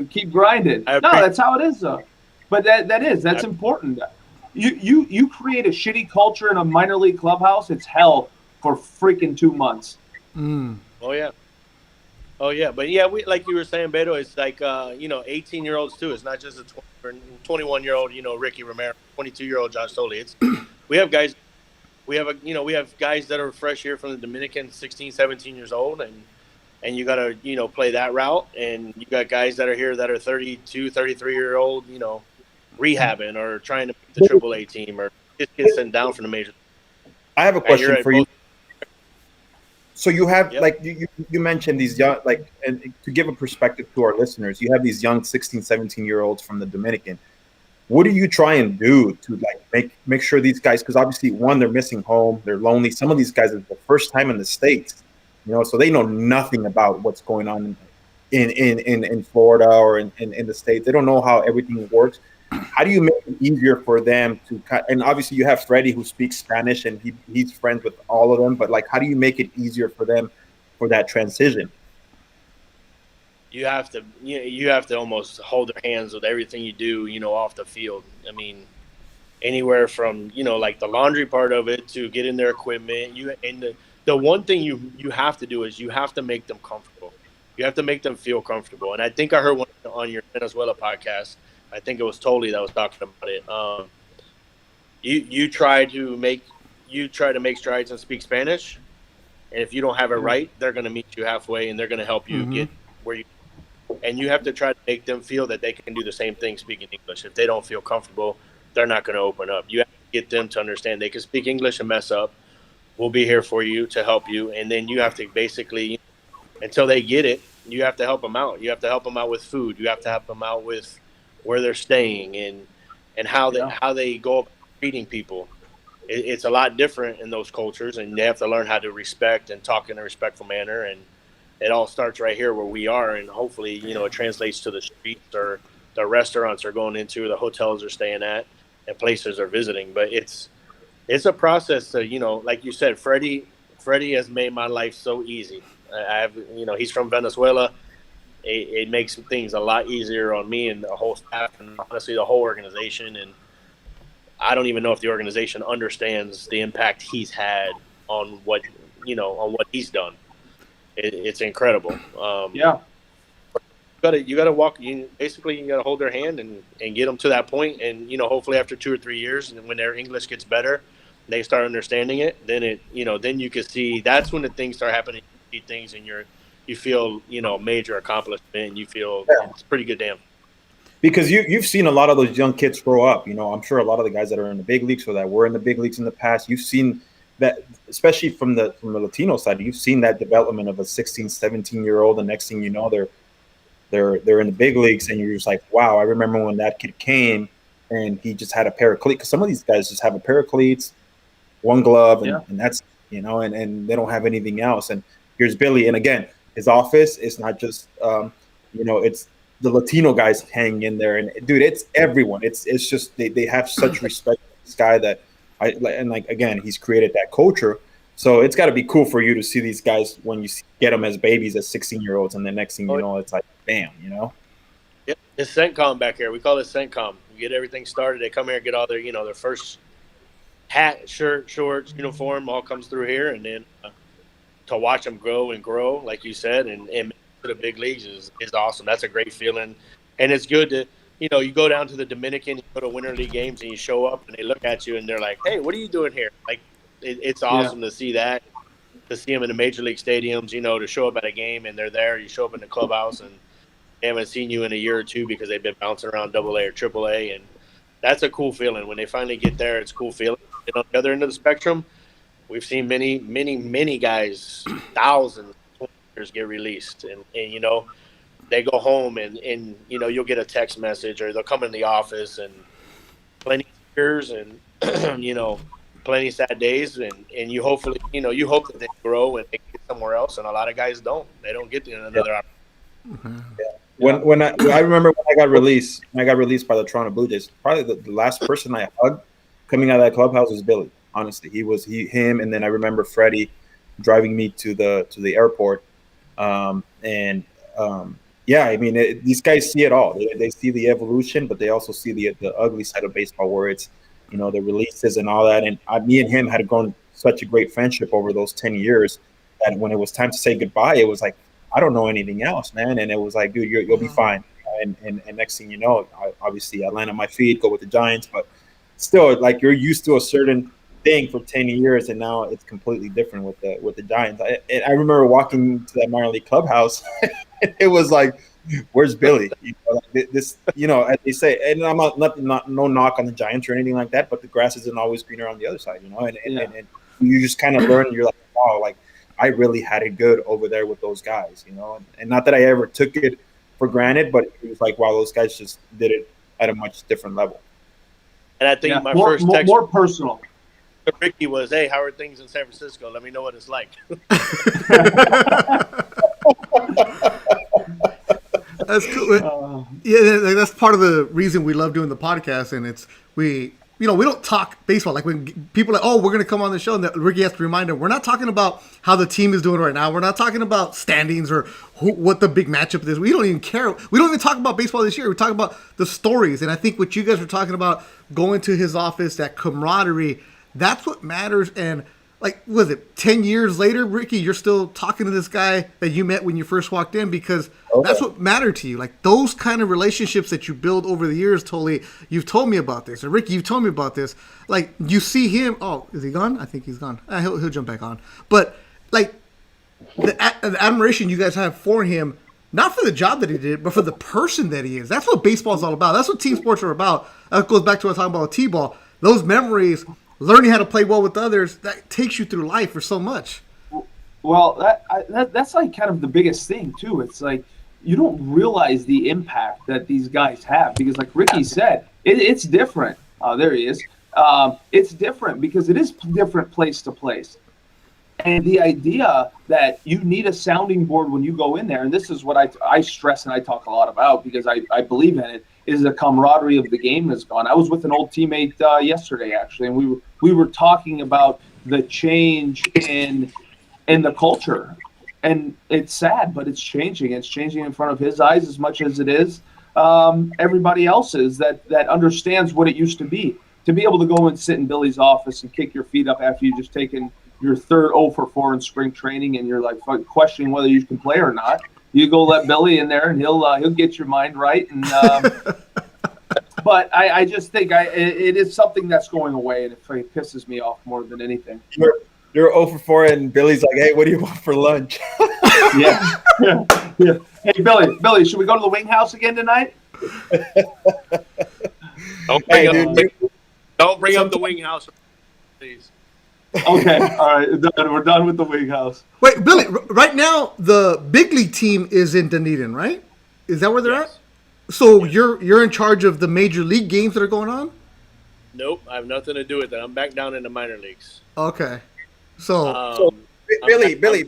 keep grinding. No, that's how it is though. But that's important. You create a shitty culture in a minor league clubhouse, it's hell for freaking 2 months. Oh yeah, but yeah, we, like you were saying, Beto, it's like 18-year-olds too. It's not just a 21-year-old, Ricky Romero, 22-year-old Josh Tolley. We have guys that are fresh here from the Dominican, 16, 17 years old, and you got to play that route, and you got guys that are here that are 32, 33-year-old, rehabbing or trying to make the Triple-A team or just get sent down from the major. I have a question for you. So you have like you mentioned these young, like, and to give a perspective to our listeners, you have these young 16, 17-year-olds from the Dominican. What do you try and do to like make sure these guys, because obviously one, they're missing home, they're lonely. Some of these guys are the first time in the States, so they know nothing about what's going on in Florida or in the States. They don't know how everything works. How do you make it easier for them to cut? And obviously you have Freddie who speaks Spanish and he's friends with all of them, but like, how do you make it easier for them for that transition? You have to almost hold their hands with everything you do, off the field. I mean, anywhere from, like the laundry part of it to getting their equipment. The one thing you have to do is you have to make them comfortable. You have to make them feel comfortable. And I think I heard one on your Venezuela podcast. I think it was Tolley that was talking about it. You try to make strides and speak Spanish, and if you don't have it right, they're going to meet you halfway and they're going to help you get where you. And you have to try to make them feel that they can do the same thing speaking English. If they don't feel comfortable, they're not going to open up. You have to get them to understand they can speak English and mess up. We'll be here for you to help you, and then you have to basically, until they get it, you have to help them out. You have to help them out with food. You have to help them out with where they're staying and how they go about treating people. It's a lot different in those cultures, and they have to learn how to respect and talk in a respectful manner. And it all starts right here where we are, and hopefully, it translates to the streets or the restaurants they're going into, the hotels they're staying at, and places they're visiting. But it's a process to, like you said, Freddie has made my life so easy. He's from Venezuela. It makes things a lot easier on me and the whole staff, and honestly the whole organization. And I don't even know if the organization understands the impact he's had on what he's done. It's incredible. You gotta walk. You gotta hold their hand and get them to that point. And hopefully after 2 or 3 years, and when their English gets better, they start understanding it. Then then you can see, that's when the things start happening. You see things and you feel major accomplishment, and you feel it's pretty good damn. Because you've seen a lot of those young kids grow up. I'm sure a lot of the guys that are in the big leagues or that were in the big leagues in the past, you've seen that, especially from the Latino side, you've seen that development of a 16, 17-year-old, and next thing you know, they're in the big leagues, and you're just like, wow, I remember when that kid came and he just had a pair of cleats. Because some of these guys just have a pair of cleats, one glove, and that's, and they don't have anything else. And here's Billy, and again, his office is not just it's the Latino guys hanging in there, and dude, it's everyone. It's just they have such respect for this guy that again, he's created that culture. So it's got to be cool for you to see these guys when you get them as babies, as 16-year-olds, and the next thing you know, it's like, bam, Yep. It's CENTCOM back here. We call it CENTCOM. We get everything started. They come here and get all their, their first hat, shirt, shorts, uniform, all comes through here. And then to watch them grow and grow, like you said, and make it to the big leagues is awesome. That's a great feeling. And it's good to, you go down to the Dominican, you go to Winter League games, and you show up, and they look at you, and they're like, hey, what are you doing here? Like, it's awesome to see that, to see them in the major league stadiums, to show up at a game, and they're there. You show up in the clubhouse, and they haven't seen you in a year or two because they've been bouncing around AA or AAA, and that's a cool feeling. When they finally get there, it's a cool feeling. And on the other end of the spectrum, we've seen many, many, many guys, thousands of players get released, and they go home, and you'll get a text message, or they'll come in the office, and plenty of tears, and plenty of sad days, and you hopefully you hope that they grow and they get somewhere else, and a lot of guys don't. They don't get another opportunity. Mm-hmm. Yeah. When I remember when I got released by the Toronto Blue Jays, probably the last person I hugged coming out of that clubhouse was Billy. Honestly, him, and then I remember Freddie driving me to the airport, yeah, I mean, these guys see it all. They see the evolution, but they also see the ugly side of baseball, where it's the releases and all that. And me and him had grown such a great friendship over those 10 years that when it was time to say goodbye, it was like, I don't know anything else, man. And it was like, dude, you'll be fine. And next thing you know, obviously I land on my feet, go with the Giants, but still, like, you're used to a certain thing for 10 years, and now it's completely different with the Giants. I remember walking to that minor league clubhouse. It was like, where's Billy? As they say, and I'm not no knock on the Giants or anything like that, but the grass isn't always greener on the other side, and you just kind of learn. You're like, wow, like, I really had it good over there with those guys, and not that I ever took it for granted, but it was like, wow, those guys just did it at a much different level. And I think my first text more personal to Ricky was, hey, how are things in San Francisco? Let me know what it's like. That's cool. Yeah, that's part of the reason we love doing the podcast, and we don't talk baseball. Like, when people are like, oh, we're going to come on the show, and Ricky has to remind them, we're not talking about how the team is doing right now. We're not talking about standings or what the big matchup is. We don't even care. We don't even talk about baseball this year. We talk about the stories. And I think what you guys were talking about, going to his office, that camaraderie, that's what matters. And, like, was it 10 years later, Ricky, you're still talking to this guy that you met when you first walked in, because that's what mattered to you. Like, those kind of relationships that you build over the years. Totally, you've told me about this. Or Ricky, you've told me about this. Like, you see him. Oh, is he gone? I think he's gone. He'll jump back on. But, like, the admiration you guys have for him, not for the job that he did, but for the person that he is. That's what baseball is all about. That's what team sports are about. That goes back to what I was talking about T-ball. Those memories, learning how to play well with others, that takes you through life for so much. Well, that's like kind of the biggest thing too. It's like, you don't realize the impact that these guys have, because, like Ricky said, it's different. There he is. It's different because it is different place to place. And the idea that you need a sounding board when you go in there, and this is what I stress and I talk a lot about, because I believe in it, is the camaraderie of the game is gone. I was with an old teammate yesterday, actually, and we were talking about the change in the culture. And it's sad, but it's changing. It's changing in front of his eyes as much as it is everybody else's that understands what it used to be. To be able to go and sit in Billy's office and kick your feet up after you've just taken your third 0 for 4 in spring training, and you're like questioning whether you can play or not. You go let Billy in there, and he'll get your mind right. And but I just think it is something that's going away, and it pisses me off more than anything. You're 0 for 4, and Billy's like, "Hey, what do you want for lunch?" yeah. Hey, Billy, should we go to the Wing House again tonight? Don't bring up the Wing House, please. Okay, all right, we're done with the Wing House. Wait, Billy, right now the big league team is in Dunedin, right? Is that where they're at? So you're in charge of the major league games that are going on? Nope, I have nothing to do with that. I'm back down in the minor leagues. Okay, so Billy,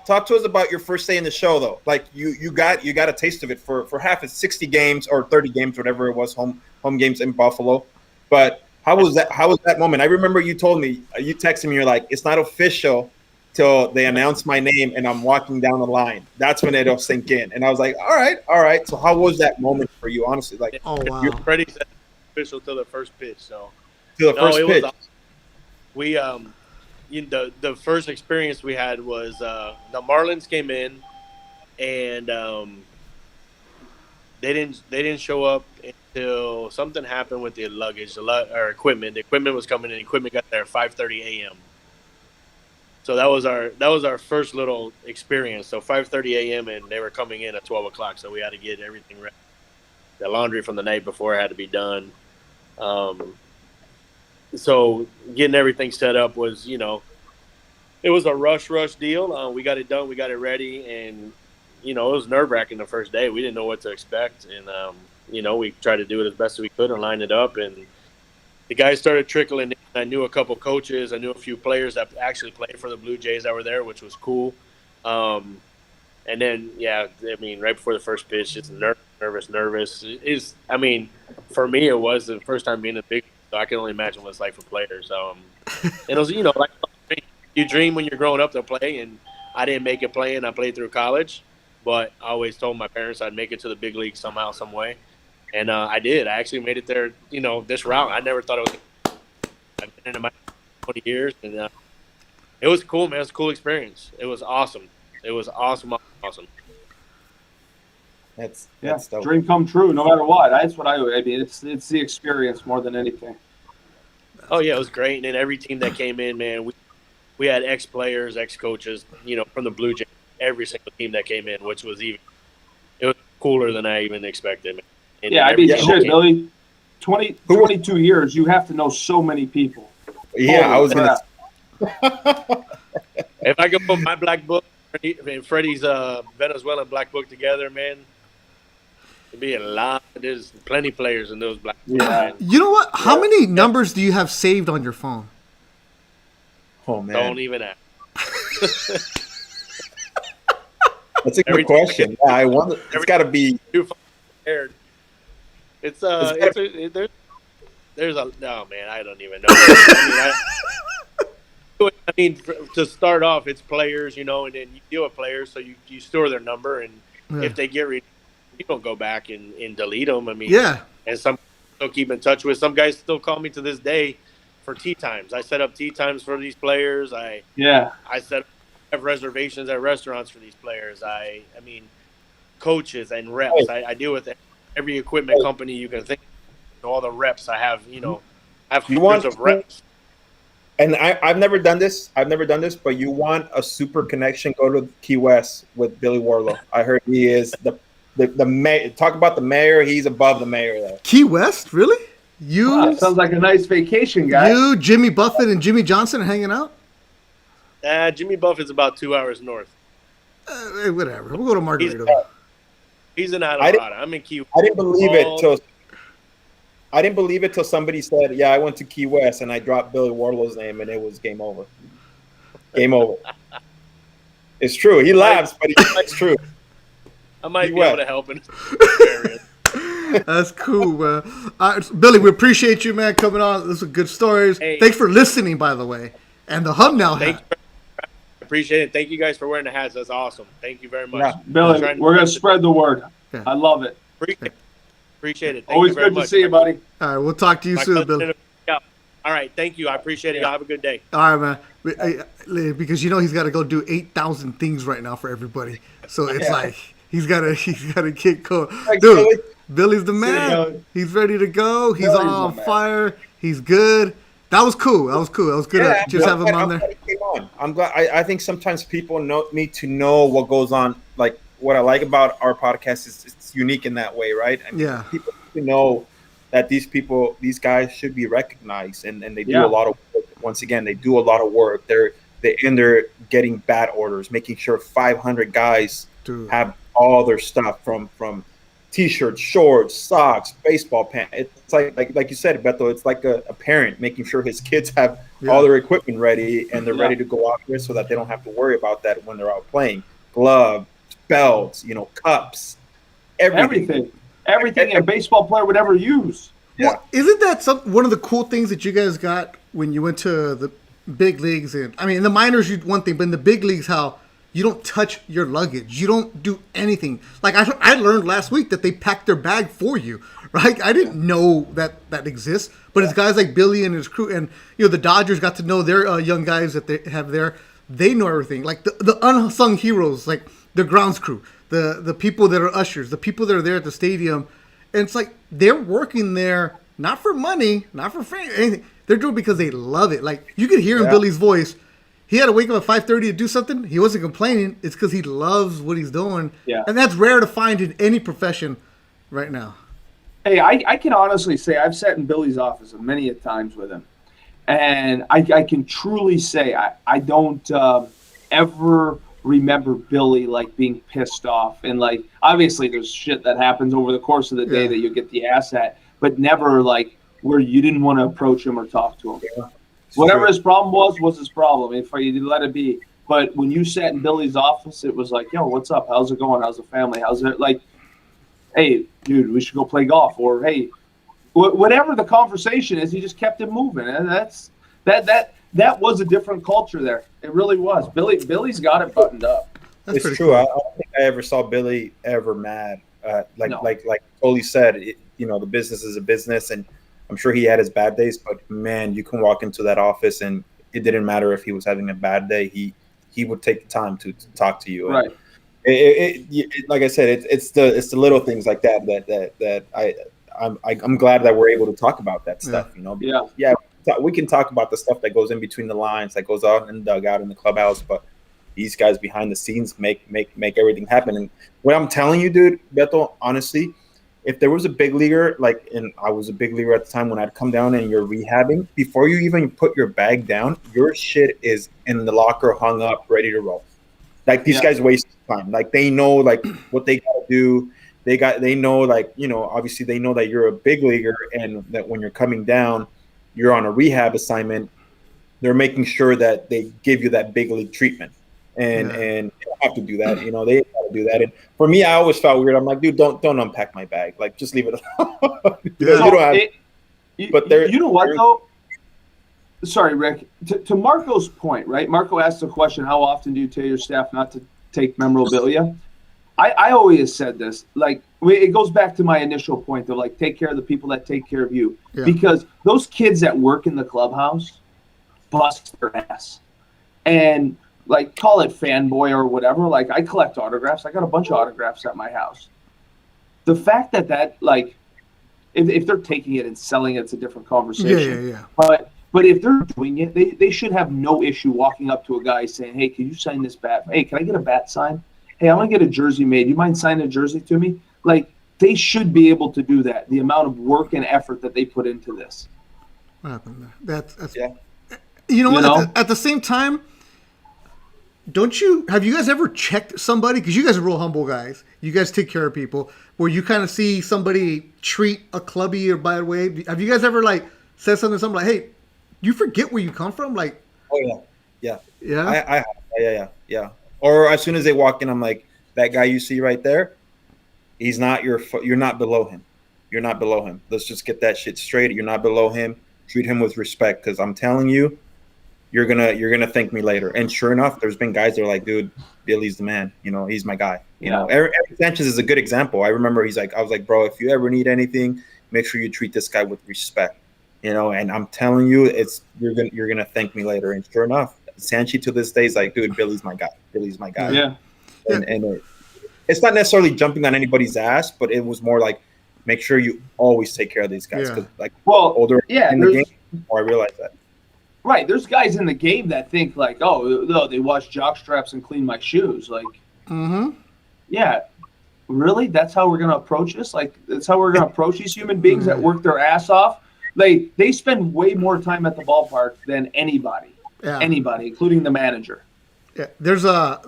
talk to us about your first day in the show, though. Like you got a taste of it for half of 60 games or 30 games, whatever it was, home games in Buffalo. But how was that moment? I remember you told me, you texted me, you're like, it's not official till they announce my name and I'm walking down the line. That's when it'll sink in. And I was like, all right. So how was that moment for you, honestly? Like, oh wow, Freddie said official till the first pitch. So till the first pitch. We the first experience we had was the Marlins came in and they didn't show up until something happened with the luggage or equipment. The equipment was coming in. Equipment got there at 5:30 a.m. So that was our first little experience. So 5:30 a.m. and they were coming in at 12 o'clock. So we had to get everything ready. The laundry from the night before had to be done. So getting everything set up was, it was a rush deal. We got it done. We got it ready. And, it was nerve-wracking the first day. We didn't know what to expect. And, we tried to do it as best as we could and line it up. And the guys started trickling in. I knew a couple coaches. I knew a few players that actually played for the Blue Jays that were there, which was cool. And then, right before the first pitch, just nervous. For me, it was the first time being in the big league, so I can only imagine what it's like for players. And it was, like you dream when you're growing up to play, and I didn't make it playing. I played through college, but I always told my parents I'd make it to the big league somehow, some way. And I did. I actually made it there, this route. I never thought it was – I've been in my 20 years, and it was cool, man. It was a cool experience. It was awesome. It was awesome. That's dope. Dream come true, no matter what. That's what I mean. It's the experience more than anything. Oh yeah, it was great. And then every team that came in, man, we had ex-players, ex-coaches, from the Blue Jays. Every single team that came in, which was it was cooler than I even expected. Man. And shit, Billy. 22 years, you have to know so many people. Yeah, I was gonna. If I could put my black book and Freddie's Venezuelan black book together, man, it'd be a lot. There's plenty of players in those black books. Yeah. You know what? How many numbers do you have saved on your phone? Oh man, don't even ask. That's a good question. Yeah, I wonder. It's got to be. It's there's a no man. I don't even know. I mean, to start off, it's players, and then you deal with players, so you store their number, and if they get you don't go back and delete them. I mean, and some still keep in touch with. Some guys still call me to this day for tee times. I set up tee times for these players. I have reservations at restaurants for these players. I mean, coaches and reps. I deal with every equipment company you can think of. All the reps I have, I have hundreds of reps. And I've never done this. But you want a super connection? Go to Key West with Billy Wardlow. I heard he is the mayor. Talk about the mayor. He's above the mayor there. Key West, really? Sounds like a nice vacation, guy. You, Jimmy Buffett, and Jimmy Johnson are hanging out. Jimmy Buffett's about 2 hours north. Whatever. We'll go to Margarito. He's in Colorado. I'm in Key West. I didn't believe it till somebody said, "Yeah, I went to Key West and I dropped Billy Wardlow's name and it was game over." Game over. It's true. He laughs, but it's true. I might be able to help in this area. That's cool, man. Billy, we appreciate you, man, coming on. Those are good stories. Hey, thanks for listening, by the way. And the Hubnow hat. Appreciate it. Thank you guys for wearing the hats. That's awesome. Thank you very much. Yeah. Billy, we're going to spread the word. Yeah. I love it. Appreciate it. Thank Always you very good much. to see you, buddy. All right, we'll talk to you soon, Billy. All right, thank you. I appreciate it. Y'all have a good day. All right, man. Because he's got to go do 8,000 things right now for everybody. So it's like he's got to get going. Dude, Billy's the man. He's ready to go. He's on fire. He's good. That was cool. That was good to just have him on there. I'm glad. I think sometimes people need to know what goes on. Like what I like about our podcast is it's unique in that way, right? I mean, people need to know that these guys should be recognized, and they do a lot of work. Once again, they do a lot of work. They're getting bat orders, making sure 500 guys have all their stuff from T-shirts, shorts, socks, baseball pants. It's like you said, Beto. It's like a parent making sure his kids have all their equipment ready and they're ready to go out there, so that they don't have to worry about that when they're out playing. Gloves, belts, cups, everything a baseball player would ever use. Well, isn't that one of the cool things that you guys got when you went to the big leagues? And I mean, in the minors, one thing, but in the big leagues, how you don't touch your luggage, you don't do anything. Like I learned last week that they pack their bag for you, right? I didn't know that exists, but it's guys like Billy and his crew, and the Dodgers got to know their young guys that they have there. They know everything, like the unsung heroes, like the grounds crew, the people that are ushers, the people that are there at the stadium. And it's like they're working there not for money, not for fame, anything. They're doing it because they love it. Like you could hear in Billy's voice, he had to wake up at 5:30 to do something. He wasn't complaining. It's because he loves what he's doing. Yeah. And that's rare to find in any profession right now. Hey, I can honestly say I've sat in Billy's office many a times with him. And I can truly say I don't ever remember Billy like being pissed off. And like obviously there's shit that happens over the course of the day that you get the ass at, but never like where you didn't want to approach him or talk to him. Yeah. Whatever his problem was his problem. If you let it be. But when you sat in Billy's office, it was like, yo, what's up? How's it going? How's the family? How's it? Like, hey, dude, we should go play golf. Or, hey, whatever the conversation is, he just kept it moving. And that was a different culture there. It really was. Billy's got it buttoned up. It's true. Cool. I don't think I ever saw Billy ever mad. Like Tolly said, the business is a business, and I'm sure he had his bad days, but man, you can walk into that office and it didn't matter if he was having a bad day. He would take the time to talk to you. Right. Like I said, it's the little things like that I'm glad that we're able to talk about that stuff. We can talk about the stuff that goes in between the lines, that goes out in the dugout in the clubhouse, but these guys behind the scenes make everything happen. And what I'm telling you, dude, Beto, honestly, if there was a big leaguer, and I was a big leaguer at the time, when I'd come down and you're rehabbing, before you even put your bag down, your shit is in the locker, hung up, ready to roll. Like these guys waste time. Like they know like what they gotta do. They know obviously they know that you're a big leaguer, and that when you're coming down, you're on a rehab assignment. They're making sure that they give you that big league treatment. And they don't have to do that, they have to do that. And for me, I always felt weird. I'm like, dude, don't unpack my bag. Like, just leave it alone. You don't have. But there, you know what though? Sorry, Rick. To Marco's point, right? Marco asked the question, how often do you tell your staff not to take memorabilia? I always said this. Like, it goes back to my initial point of like, take care of the people that take care of you, because those kids that work in the clubhouse bust their ass, and like, call it fanboy or whatever. Like, I collect autographs. I got a bunch of autographs at my house. The fact that like, if they're taking it and selling it, it's a different conversation. Yeah. But if they're doing it, they should have no issue walking up to a guy saying, hey, can you sign this bat? Hey, can I get a bat signed? Hey, I'm going to get a jersey made. You mind signing a jersey to me? Like, they should be able to do that. The amount of work and effort that they put into this. What happened there? That's You know what? At the same time, have you guys ever checked somebody? Because you guys are real humble guys. You guys take care of people. Where you kind of see somebody treat a clubby or by the way. Have you guys ever like said something to somebody like, hey, you forget where you come from? Like, oh yeah. Yeah. Or as soon as they walk in, I'm like, that guy you see right there, you're not below him. You're not below him. Let's just get that shit straight. You're not below him. Treat him with respect, because I'm telling you, you're gonna thank me later. And sure enough, there's been guys that are like, dude, Billy's the man. He's my guy. Eric Sanchez is a good example. I remember I was like, bro, if you ever need anything, make sure you treat this guy with respect. And I'm telling you, you're gonna thank me later. And sure enough, Sanchi to this day is like, dude, Billy's my guy. Billy's my guy. Yeah. And it's not necessarily jumping on anybody's ass, but it was more like, make sure you always take care of these guys. Because older in the game, I realized that. Right, there's guys in the game that think like, oh, no, they wash jock straps and clean my shoes. Like, yeah, really? That's how we're gonna approach this? Like, that's how we're gonna approach these human beings that work their ass off? They spend way more time at the ballpark than anybody, including the manager. Yeah, there's a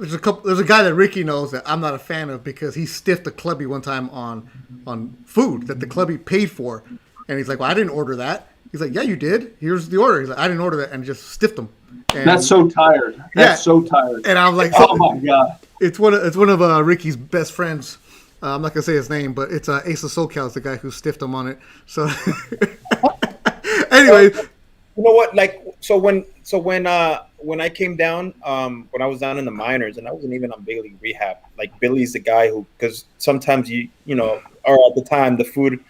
guy that Ricky knows that I'm not a fan of because he stiffed a clubby one time on food that the clubby paid for, and he's like, "Well, I didn't order that." He's like, "Yeah, you did. Here's the order." He's like, "I didn't order that," and just stiffed him. And, That's so tired. That's so tired. And I'm like, oh my god, it's one of Ricky's best friends. I'm not gonna say his name, but it's Ace of SoCal is the guy who stiffed him on it. So anyway, you know what? Like, so when I came down, when I was down in the minors, and I wasn't even on big league rehab. Like Billy's the guy who, because sometimes you know, or at the time the food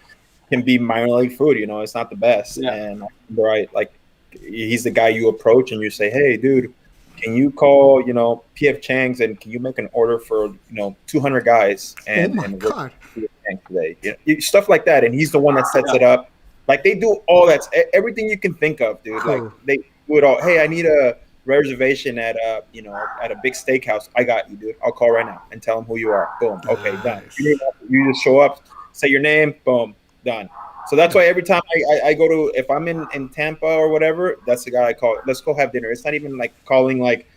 can be minor league food. You know, it's not the best. Yeah. And he's the guy you approach and you say, "Hey, dude, can you call, you know, PF Chang's and can you make an order for, you know, 200 guys and God. PF Chang's today?" You know, stuff like that. And he's the one that sets it up. Like they do all that, everything you can think of, dude. Cool. Like they do it all. Hey, I need a reservation at a big steakhouse. I got you, dude. I'll call right now and tell them who you are. Boom. Okay, done. You just show up, say your name, boom, done. So that's why every time I go to, if I'm in Tampa or whatever, that's the guy I call. Let's go have dinner. It's not even like calling like,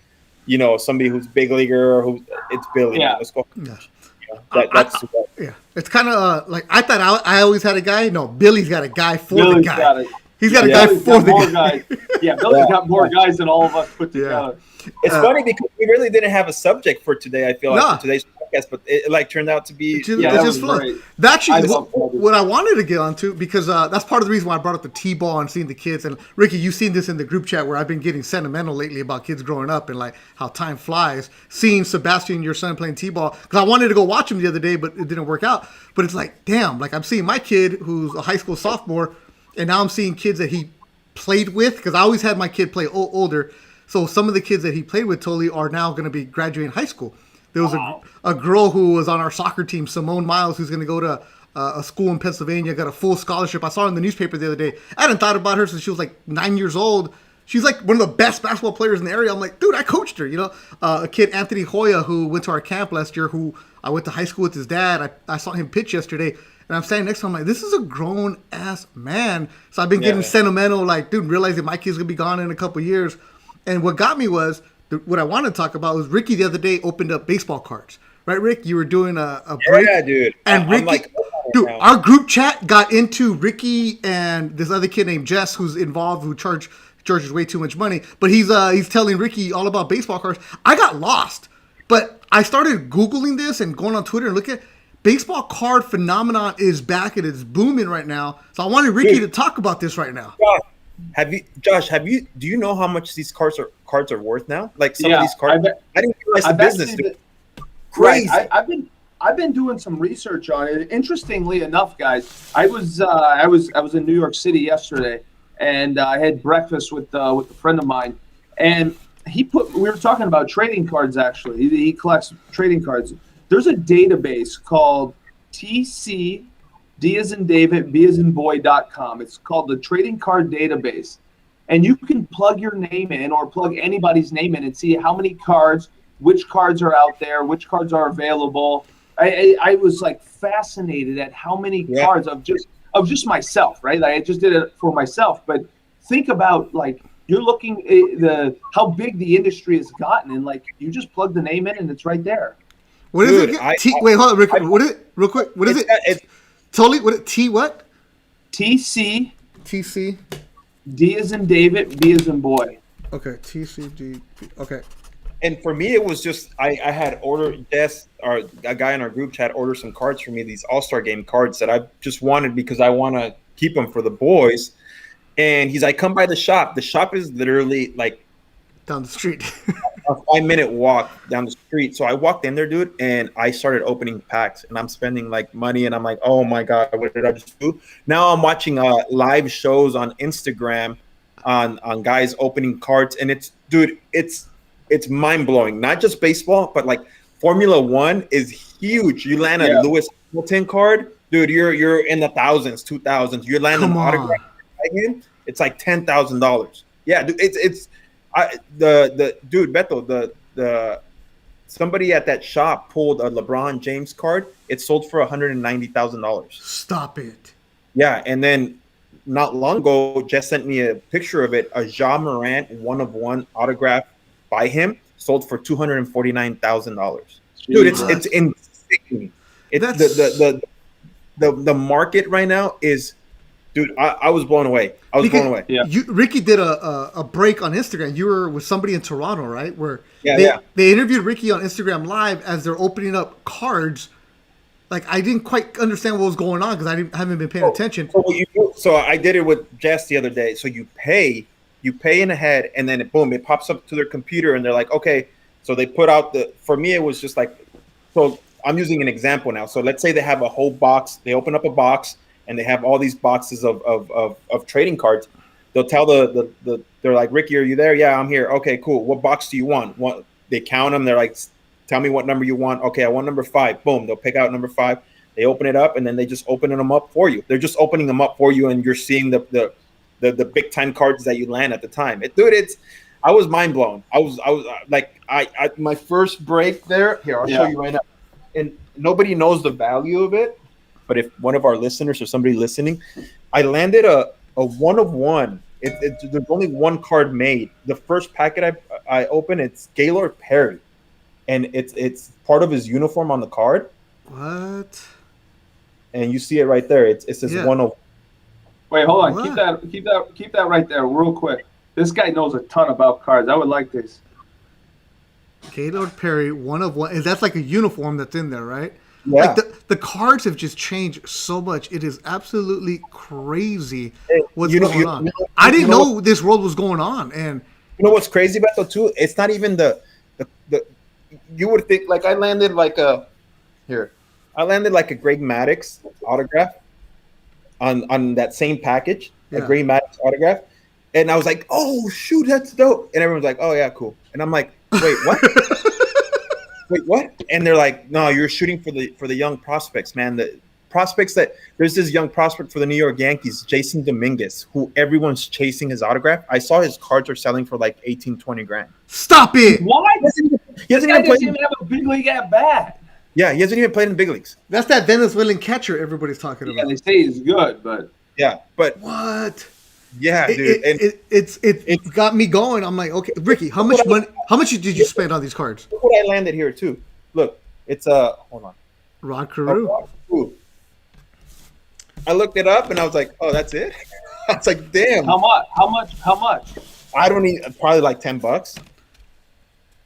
you know, somebody who's big leaguer or it's Billy. Yeah. Let's go. Yeah. Yeah. It's kind of like I thought I always had a guy. No, Billy's got a guy for Billy's the guy. got it. He's got a guy Billy's for got the more guy. guys. Yeah, Billy's got more guys than all of us put together. It's funny because we really didn't have a subject for today. I feel like for today's podcast, but it like turned out to be. It's just fun. Actually, what I wanted to get onto, because that's part of the reason why I brought up the T-ball and seeing the kids. And Ricky, you've seen this in the group chat where I've been getting sentimental lately about kids growing up and like how time flies. Seeing Sebastian, your son, playing T-ball, because I wanted to go watch him the other day, but it didn't work out. But it's like, damn, like I'm seeing my kid who's a high school sophomore, and now I'm seeing kids that he played with, because I always had my kid play older. So some of the kids that he played with totally are now going to be graduating high school. There was a girl who was on our soccer team, Simone Miles, who's going to go to a school in Pennsylvania, got a full scholarship. I saw her in the newspaper the other day. I hadn't thought about her since she was like 9 years old. She's like one of the best basketball players in the area. I'm like, dude, I coached her, you know. A kid, Anthony Hoya, who went to our camp last year, who I went to high school with his dad. I saw him pitch yesterday, and I'm standing next to him. I'm like, this is a grown-ass man. So I've been getting sentimental, like, dude, realizing my kid's going to be gone in a couple of years. And what got me was, what I wanted to talk about was Ricky the other day opened up baseball cards. Right, Rick? You were doing a break. Yeah, dude. And Ricky, like, dude, our group chat got into Ricky and this other kid named Jess who's involved, who charges way too much money. But he's telling Ricky all about baseball cards. I got lost. But I started Googling this and going on Twitter and looking at baseball card phenomenon is back and it's booming right now. So I wanted Ricky to talk about this right now. Josh, do you know how much these cards are worth now? Like some of these cards, I didn't realize the business. Crazy. Right. I've been doing some research on it. Interestingly enough, guys, I was in New York City yesterday, and I had breakfast with a friend of mine, and we were talking about trading cards. Actually, he collects trading cards. There's a database called TC D as in David, B as in boy.com. It's called the Trading Card Database. And you can plug your name in or plug anybody's name in and see how many cards, which cards are out there, which cards are available. I was like fascinated at how many cards of just myself, right? Like I just did it for myself. But think about like you're looking at how big the industry has gotten, and like you just plug the name in and it's right there. What is it? Wait, hold on, Rick. What is it? Real quick. What is it? It's totally. What? T what? TC. TC. D as in David, B as in boy. Okay. TCD. Okay. And for me, it was just I had ordered a guy in our group chat ordered some cards for me, these All-Star Game cards that I just wanted because I want to keep them for the boys. And he's like, come by the shop. The shop is literally like down the street. a 5-minute walk down the street. So I walked in there, dude, and I started opening packs, and I'm spending like money, and I'm like, oh my God, what did I just do? Now I'm watching live shows on Instagram on guys opening cards, and it's mind blowing. Not just baseball, but like Formula One is huge. You land a Lewis Hamilton card, dude, you're in the thousands, 2000s. You land an autograph, it's like $10,000. Yeah, dude, Beto, the somebody at that shop pulled a LeBron James card. It sold for $190,000. Stop it. Yeah, and then not long ago, Jess sent me a picture of it. A Ja Morant 1-of-1 autograph by him sold for $249,000. Dude, it's insane. The market right now is, dude. I was blown away. Blown away. Yeah. Ricky did a break on Instagram. You were with somebody in Toronto, right? Where they interviewed Ricky on Instagram Live as they're opening up cards. Like, I didn't quite understand what was going on because I haven't been paying attention. So I did it with Jess the other day. So you pay in ahead, and then it pops up to their computer, and they're like, okay. So they put out for me, it was just like, so I'm using an example now. So let's say they have a whole box. They open up a box, and they have all these boxes of trading cards. They'll tell they're like, Ricky, are you there? Yeah, I'm here. Okay, cool. What box do you want? They count them. They're like, tell me what number you want. Okay, I want number 5. Boom. They'll pick out number 5. They open it up, and then they just open them up for you. They're just opening them up for you, and you're seeing the big time cards that you land at the time. I was mind blown. I was like, my first break there. Here, I'll show you right now. And nobody knows the value of it, but if one of our listeners or somebody listening, I landed a 1 of 1. There's only one card made. The first packet I opened, it's Gaylord Perry. And it's part of his uniform on the card. What? And you see it right there. It says 1 of. Wait, hold on. What? Keep that right there, real quick. This guy knows a ton about cards. I would like this. Gaylord Perry, 1 of 1. That's like a uniform that's in there, right? Yeah. Like the cards have just changed so much. It is absolutely crazy what's going on. I didn't know this world was going on. And you know what's crazy about it too? It's not even the you would think, like, I landed like a Greg Maddux autograph on that same package, a Greg Maddux autograph, and I was like, oh shoot, that's dope, and everyone's like, oh yeah, cool, and I'm like, wait, what? Wait, what? And they're like, no, you're shooting for the young prospects, man. The prospects there's this young prospect for the New York Yankees, Jason Dominguez, who everyone's chasing his autograph. I saw his cards are selling for like 18-20 grand. Stop it! Why? He doesn't even have a big league at bat. Yeah, he hasn't even played in the big leagues. That's that Venezuelan catcher everybody's talking about. Yeah, they say he's good, but what? Yeah, dude. It got me going. I'm like, okay, Ricky, how much did you spend on these cards? Look what I landed here too. Look, it's hold on. Rod Carew. I looked it up and I was like, oh, that's it. I was like, damn. How much? I don't need, probably like $10.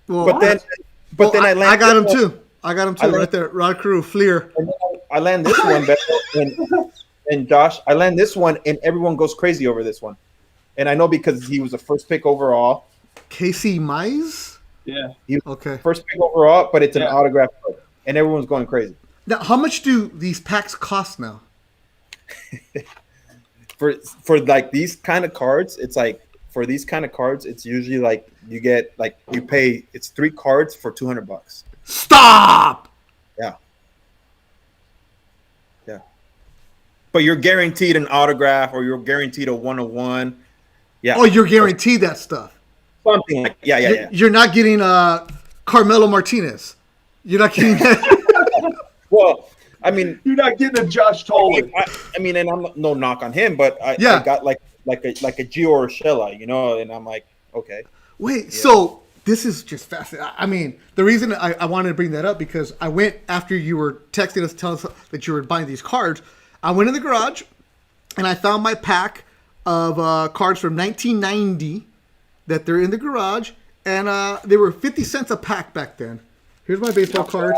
Well, but then I landed. I got him too. Right there. Rod Carew, Fleer. And I land this one, and Josh, I land this one, and everyone goes crazy over this one. And I know because he was the first pick overall. Casey Mize? Yeah. He was first pick overall, but it's an autograph card, and everyone's going crazy. Now, how much do these packs cost now? For like these kind of cards, it's like, for these kind of cards, it's usually like you pay, it's 3 cards for $200. Stop! Yeah. But you're guaranteed an autograph, or you're guaranteed a 1-of-1. Yeah. Oh, you're guaranteed that stuff. Something like You're not getting Carmelo Martinez. You're not getting that. Well, I mean, you're not getting a Josh Tolley. I mean, and I'm no knock on him, but I got like a Gio Urshela, and I'm like, okay. Wait, so this is just fascinating. I mean, the reason I wanted to bring that up, because I went after you were texting us, telling us that you were buying these cards. I went in the garage and I found my pack of cards from 1990 that they're in the garage, and they were 50 cents a pack back then. Here's my baseball cards.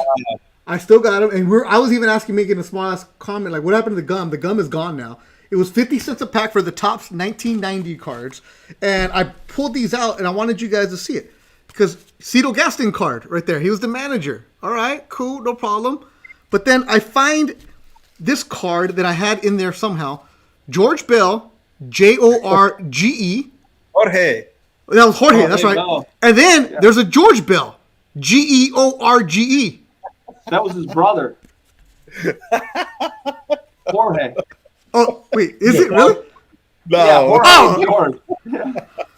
I still got them, and I was even making a small ass comment like, what happened to the gum? The gum is gone now. It was 50 cents a pack for the Topps 1990 cards, and I pulled these out, and I wanted you guys to see it because Cito Gaston card right there. He was the manager. All right, cool, no problem. But then I find this card that I had in there somehow. George Bell, Jorge. Jorge. That was Jorge, that's right. Bell. And then there's a George Bell, George. That was his brother. Jorge. Oh, wait, is it really? No. Yeah, Jorge. George.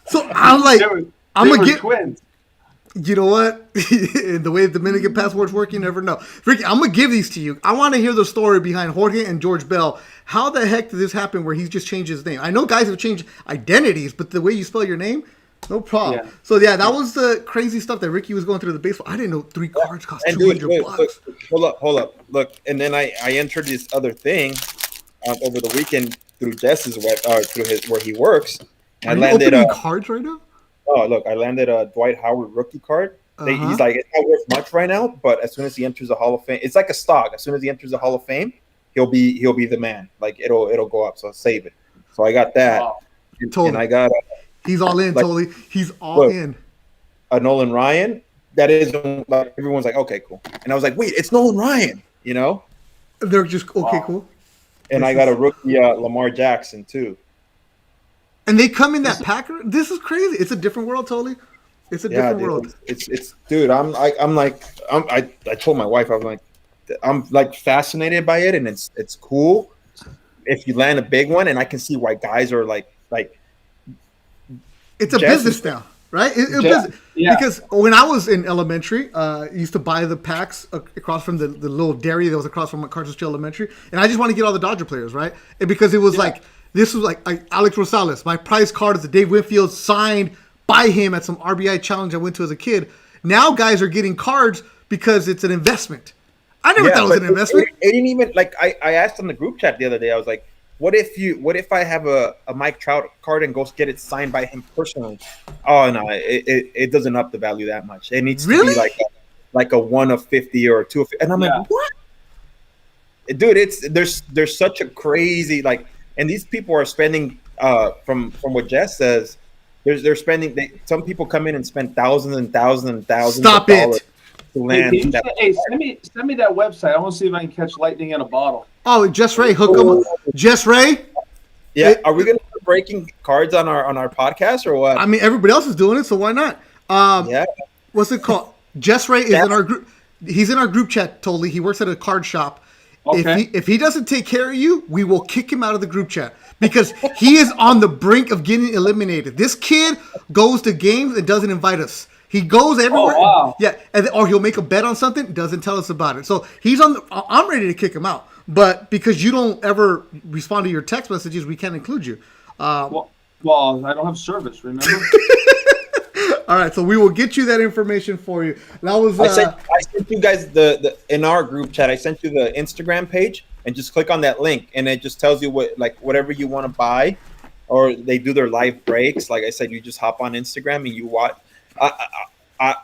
So I'm like, I'm going to get twins. You know what? The way the Dominican passports work, you never know. Ricky, I'm going to give these to you. I want to hear the story behind Jorge and George Bell. How the heck did this happen where he's just changed his name? I know guys have changed identities, but the way you spell your name, No problem. Yeah. So yeah, that was the crazy stuff that Ricky was going through the baseball. I didn't know 3 cards cost And $200. dude, look, hold up. Look, and then I entered this other thing over the weekend through Jess's through his where he works. Are you opening cards right now? Oh, look, I landed a Dwight Howard rookie card. He's like, it's not worth much right now, but as soon as he enters the Hall of Fame, it's like a stock. As soon as he enters the Hall of Fame, he'll be the man. Like it'll go up. So I'll save it. So I got that. Wow. And I got he's all in, totally. He's all in. A Nolan Ryan. That is like everyone's like, okay, cool. And I was like, wait, it's Nolan Ryan, you know? They're just okay, cool. And I got a rookie Lamar Jackson too. And they come in that packer. This is crazy. It's a different world, totally. It's a different world. It's dude. I told my wife I'm like fascinated by it, and it's cool if you land a big one, and I can see why guys are like. It's a business now, right? Yeah. Because when I was in elementary, I used to buy the packs across from the little dairy that was across from Carson Street Elementary, and I just want to get all the Dodger players, right? And because it was this was like Alex Rosales. My prize card is the Dave Winfield signed by him at some RBI challenge I went to as a kid. Now guys are getting cards because it's an investment. I never thought it was an investment. It didn't even like I asked on the group chat the other day. I was like, what if I have a Mike Trout card and go get it signed by him personally? Oh no, it doesn't up the value that much. It needs to be like a 1 of 50 or a 2 of 50. And I'm like, what? Dude, there's such a crazy and these people are spending from what Jess says. They're spending. Some people come in and spend thousands and thousands and thousands. Stop of dollars it! To land send me that website. I want to see if I can catch lightning in a bottle. Oh, Jess Ray, hook him up. Jess Ray. Yeah, are we gonna start breaking cards on our podcast or what? I mean, everybody else is doing it, so why not? What's it called? Jess Ray is in our group. He's in our group chat. Totally, he works at a card shop. Okay. If he doesn't take care of you, we will kick him out of the group chat because he is on the brink of getting eliminated. This kid goes to games and doesn't invite us. He goes everywhere. Oh, wow. Yeah, or he'll make a bet on something, doesn't tell us about it. So he's on. I'm ready to kick him out, but because you don't ever respond to your text messages, we can't include you. Well, I don't have service. Remember. All right, so we will get you that information for you. That was. I sent you guys the in our group chat. I sent you the Instagram page, and just click on that link, and it just tells you whatever you want to buy, or they do their live breaks. Like I said, you just hop on Instagram and you watch.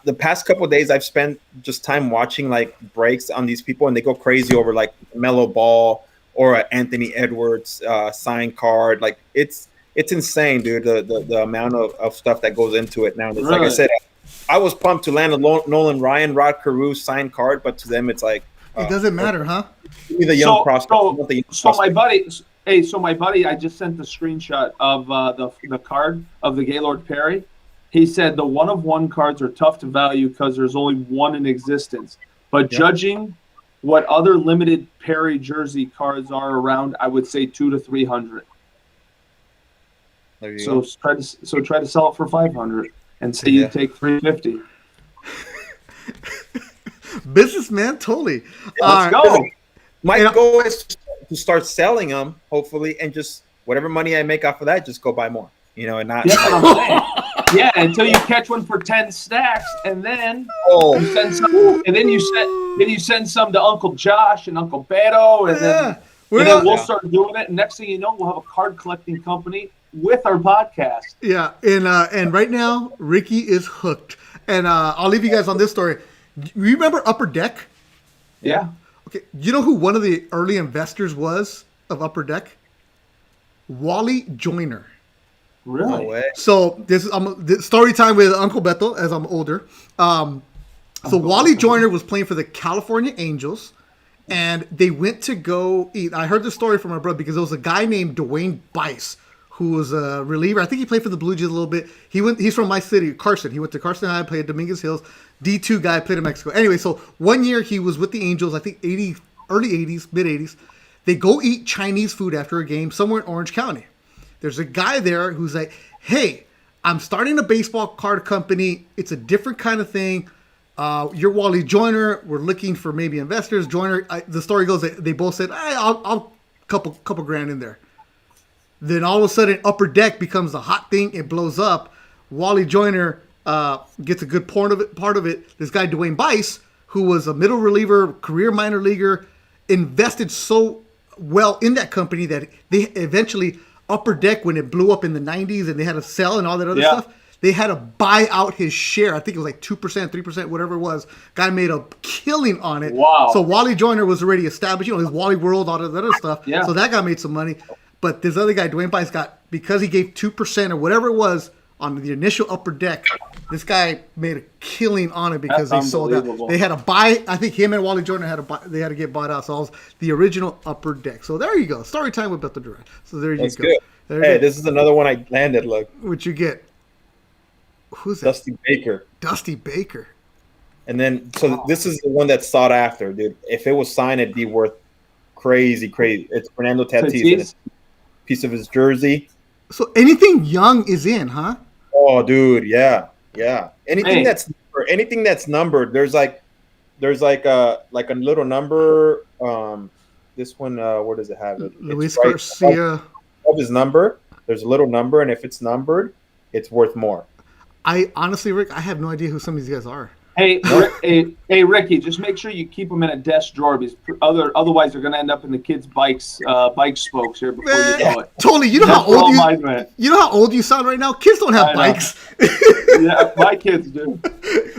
The past couple of days, I've spent just time watching breaks on these people, and they go crazy over Mellow Ball or Anthony Edwards sign card. It's insane, dude. The amount of stuff that goes into it now. Really? Like I said, I was pumped to land a Nolan Ryan, Rod Carew signed card, but to them it's like it doesn't matter, huh? The young prospect. My buddy, I just sent the screenshot of the card of the Gaylord Perry. He said the 1-of-1 cards are tough to value because there's only one in existence. But judging what other limited Perry jersey cards are around, I would say 200 to 300. So try to sell it for 500 and say you take 350. Businessman, totally. Let's go. My goal is to start selling them, hopefully, and just whatever money I make off of that, just go buy more. And not. That's what I'm saying. Yeah, until you catch one for 10 stacks, and then you send some, and then you send some to Uncle Josh and Uncle Beto, and then we'll start doing it. And next thing you know, we'll have a card collecting company with our podcast. Yeah, and right now Ricky is hooked, and I'll leave you guys on this story. You remember Upper Deck? Yeah. Okay. You know who one of the early investors was of Upper Deck? Wally Joyner. Really? No way. So this is story time with Uncle Beto as I'm older. So Wally Joyner was playing for the California Angels, and they went to go eat. I heard the story from my brother because there was a guy named Dwayne Bice who was a reliever. I think he played for the Blue Jays a little bit. He's from my city, Carson. He went to Carson High, played at Dominguez Hills. D2 guy, played in Mexico. Anyway, so one year he was with the Angels, I think early 80s, mid 80s. They go eat Chinese food after a game somewhere in Orange County. There's a guy there who's like, hey, I'm starting a baseball card company. It's a different kind of thing. You're Wally Joyner. We're looking for maybe investors. Joyner, the story goes that they both said, hey, I'll couple grand in there. Then all of a sudden, Upper Deck becomes the hot thing. It blows up. Wally Joyner gets a good part of it. This guy, Dwayne Bice, who was a middle reliever, career minor leaguer, invested so well in that company that they eventually, Upper Deck, when it blew up in the 90s and they had to sell and all that other stuff, they had to buy out his share. I think it was like 2%, 3%, whatever it was. Guy made a killing on it. Wow. So Wally Joyner was already established. His Wally World, all that other stuff. Yeah. So that guy made some money. But this other guy, Dwayne Bice, because he gave 2% or whatever it was on the initial Upper Deck, this guy made a killing on it because they sold out. They had to buy. I think him and Wally Joyner had to buy. They had to get bought out. So it was the original Upper Deck. So there you go. Story time with Beto Duran. So there you go. Good. There this is another one I landed. Look, what you get? Who's that? Dusty Baker. Dusty Baker. And then, this is the one that's sought after, dude. If it was signed, it'd be worth crazy. It's Fernando Tatis. And it's a piece of his jersey. So anything young is in, huh? Oh, dude, yeah. Anything that's numbered. There's like a little number. This one, where does it have it? Luis Garcia. Of his number, there's a little number, and if it's numbered, it's worth more. I honestly, Rick, I have no idea who some of these guys are. Hey, hey, Ricky, just make sure you keep them in a desk drawer because otherwise they're going to end up in the kids' bike spokes here before you know it. Totally. You know how old how old you sound right now? Kids don't have bikes. Yeah, my kids do.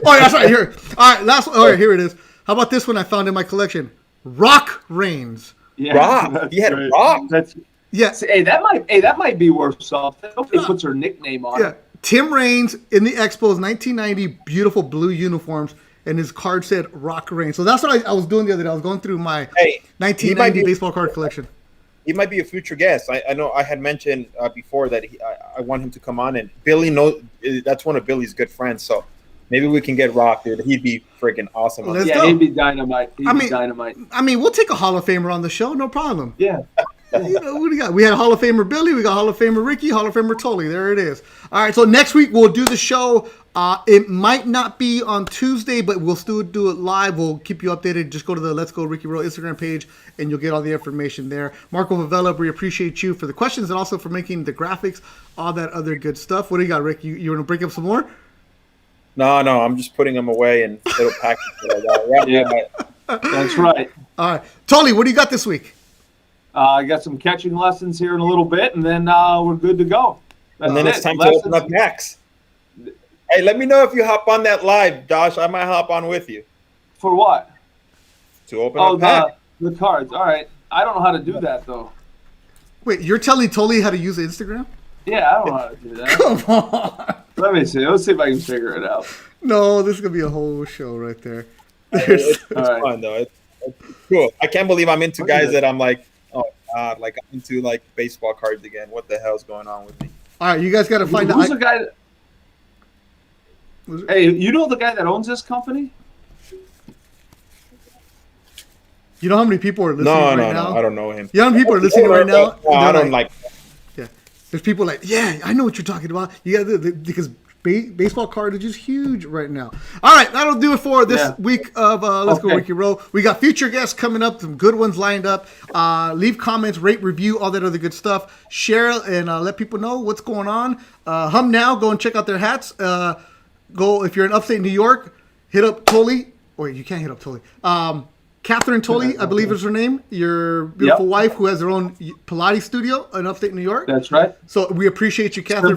Oh, yeah, that's right. Here. All right, last one. All right, here it is. How about this one I found in my collection? Rock Reigns. Yeah, Rock. You had a Rock. Yeah. Hey, that might be worth something. Nobody puts her nickname on it. Tim Raines in the Expos 1990, beautiful blue uniforms, and his card said Rock Reigns. So that's what I was doing the other day. I was going through my 1990 baseball card collection. He might be a future guest. I know I had mentioned before that I want him to come on, and Billy knows that's one of Billy's good friends. So maybe we can get Rock, dude. He'd be freaking awesome. He'd be dynamite. Dynamite. I mean, we'll take a Hall of Famer on the show, no problem. Yeah. What do you got? We had Hall of Famer Billy, we got Hall of Famer Ricky, Hall of Famer Tully. There it is. All right, so next week we'll do the show. It might not be on Tuesday, but we'll still do it live. We'll keep you updated. Just go to the Let's Go Ricky Roll Instagram page, and you'll get all the information there. Marco Vavella, we appreciate you for the questions and also for making the graphics, all that other good stuff. What do you got, Rick? You want to break up some more? No, I'm just putting them away and little packets that I got. Right? Yeah, that's right. All right, Tully, what do you got this week? I got some catching lessons here in a little bit, and then we're good to go. And then it's time to open up Max. Hey, let me know if you hop on that live, Josh. I might hop on with you. For what? To open up Max. The cards. All right. I don't know how to do that, though. Wait, you're telling Tully how to use Instagram? Yeah, I don't know how to do that. Come on. Let me see. Let's see if I can figure it out. No, this is going to be a whole show right there. It's fun, though. It's cool. I can't believe I'm into guys that I'm like, oh, God, like I'm into like baseball cards again. What the hell's going on with me? All right, you guys got to find out. Who's the guy? Hey, you know the guy that owns this company? You know how many people are listening right now? No, I don't know him. You know how many people are listening right now? No, I don't like. Yeah, there's people like, yeah, I know what you're talking about. You got because baseball cards are just huge right now. All right, that'll do it for this week of Let's Go Ricky Roll. We got future guests coming up, some good ones lined up. Leave comments, rate, review, all that other good stuff. Share and let people know what's going on. Hum Now, go and check out their hats. Go if you're in upstate New York, hit up Tully. Wait, you can't hit up Tully. Catherine Tully, I believe is her name. Your beautiful wife who has her own Pilates studio in upstate New York. That's right. So we appreciate you, Catherine.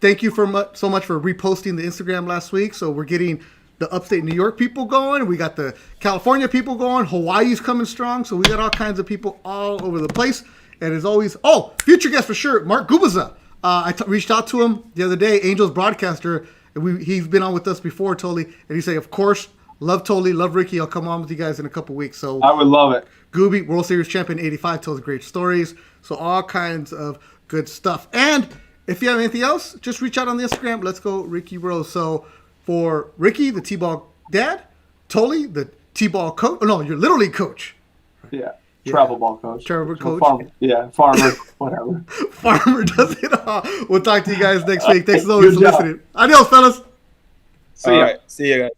Thank you so much for reposting the Instagram last week. So we're getting the upstate New York people going. We got the California people going. Hawaii's coming strong. So we got all kinds of people all over the place. And as always, future guest for sure, Mark Gubaza. I reached out to him the other day, Angels broadcaster. And he's been on with us before, Tully. And he said, of course, love Tully, love Ricky. I'll come on with you guys in a couple weeks. So I would love it. Gooby, World Series champion 85, tells great stories. So all kinds of good stuff. And if you have anything else, just reach out on the Instagram. Let's Go Ricky Rose. So for Ricky, the T-ball dad, Tully, the T-ball coach. Oh, no, your Little League coach. Yeah. Travel ball coach. Travel coach. Farmer, whatever. Farmer does it all. We'll talk to you guys next week. Thanks as always for listening. Adios, fellas. See ya. See you guys.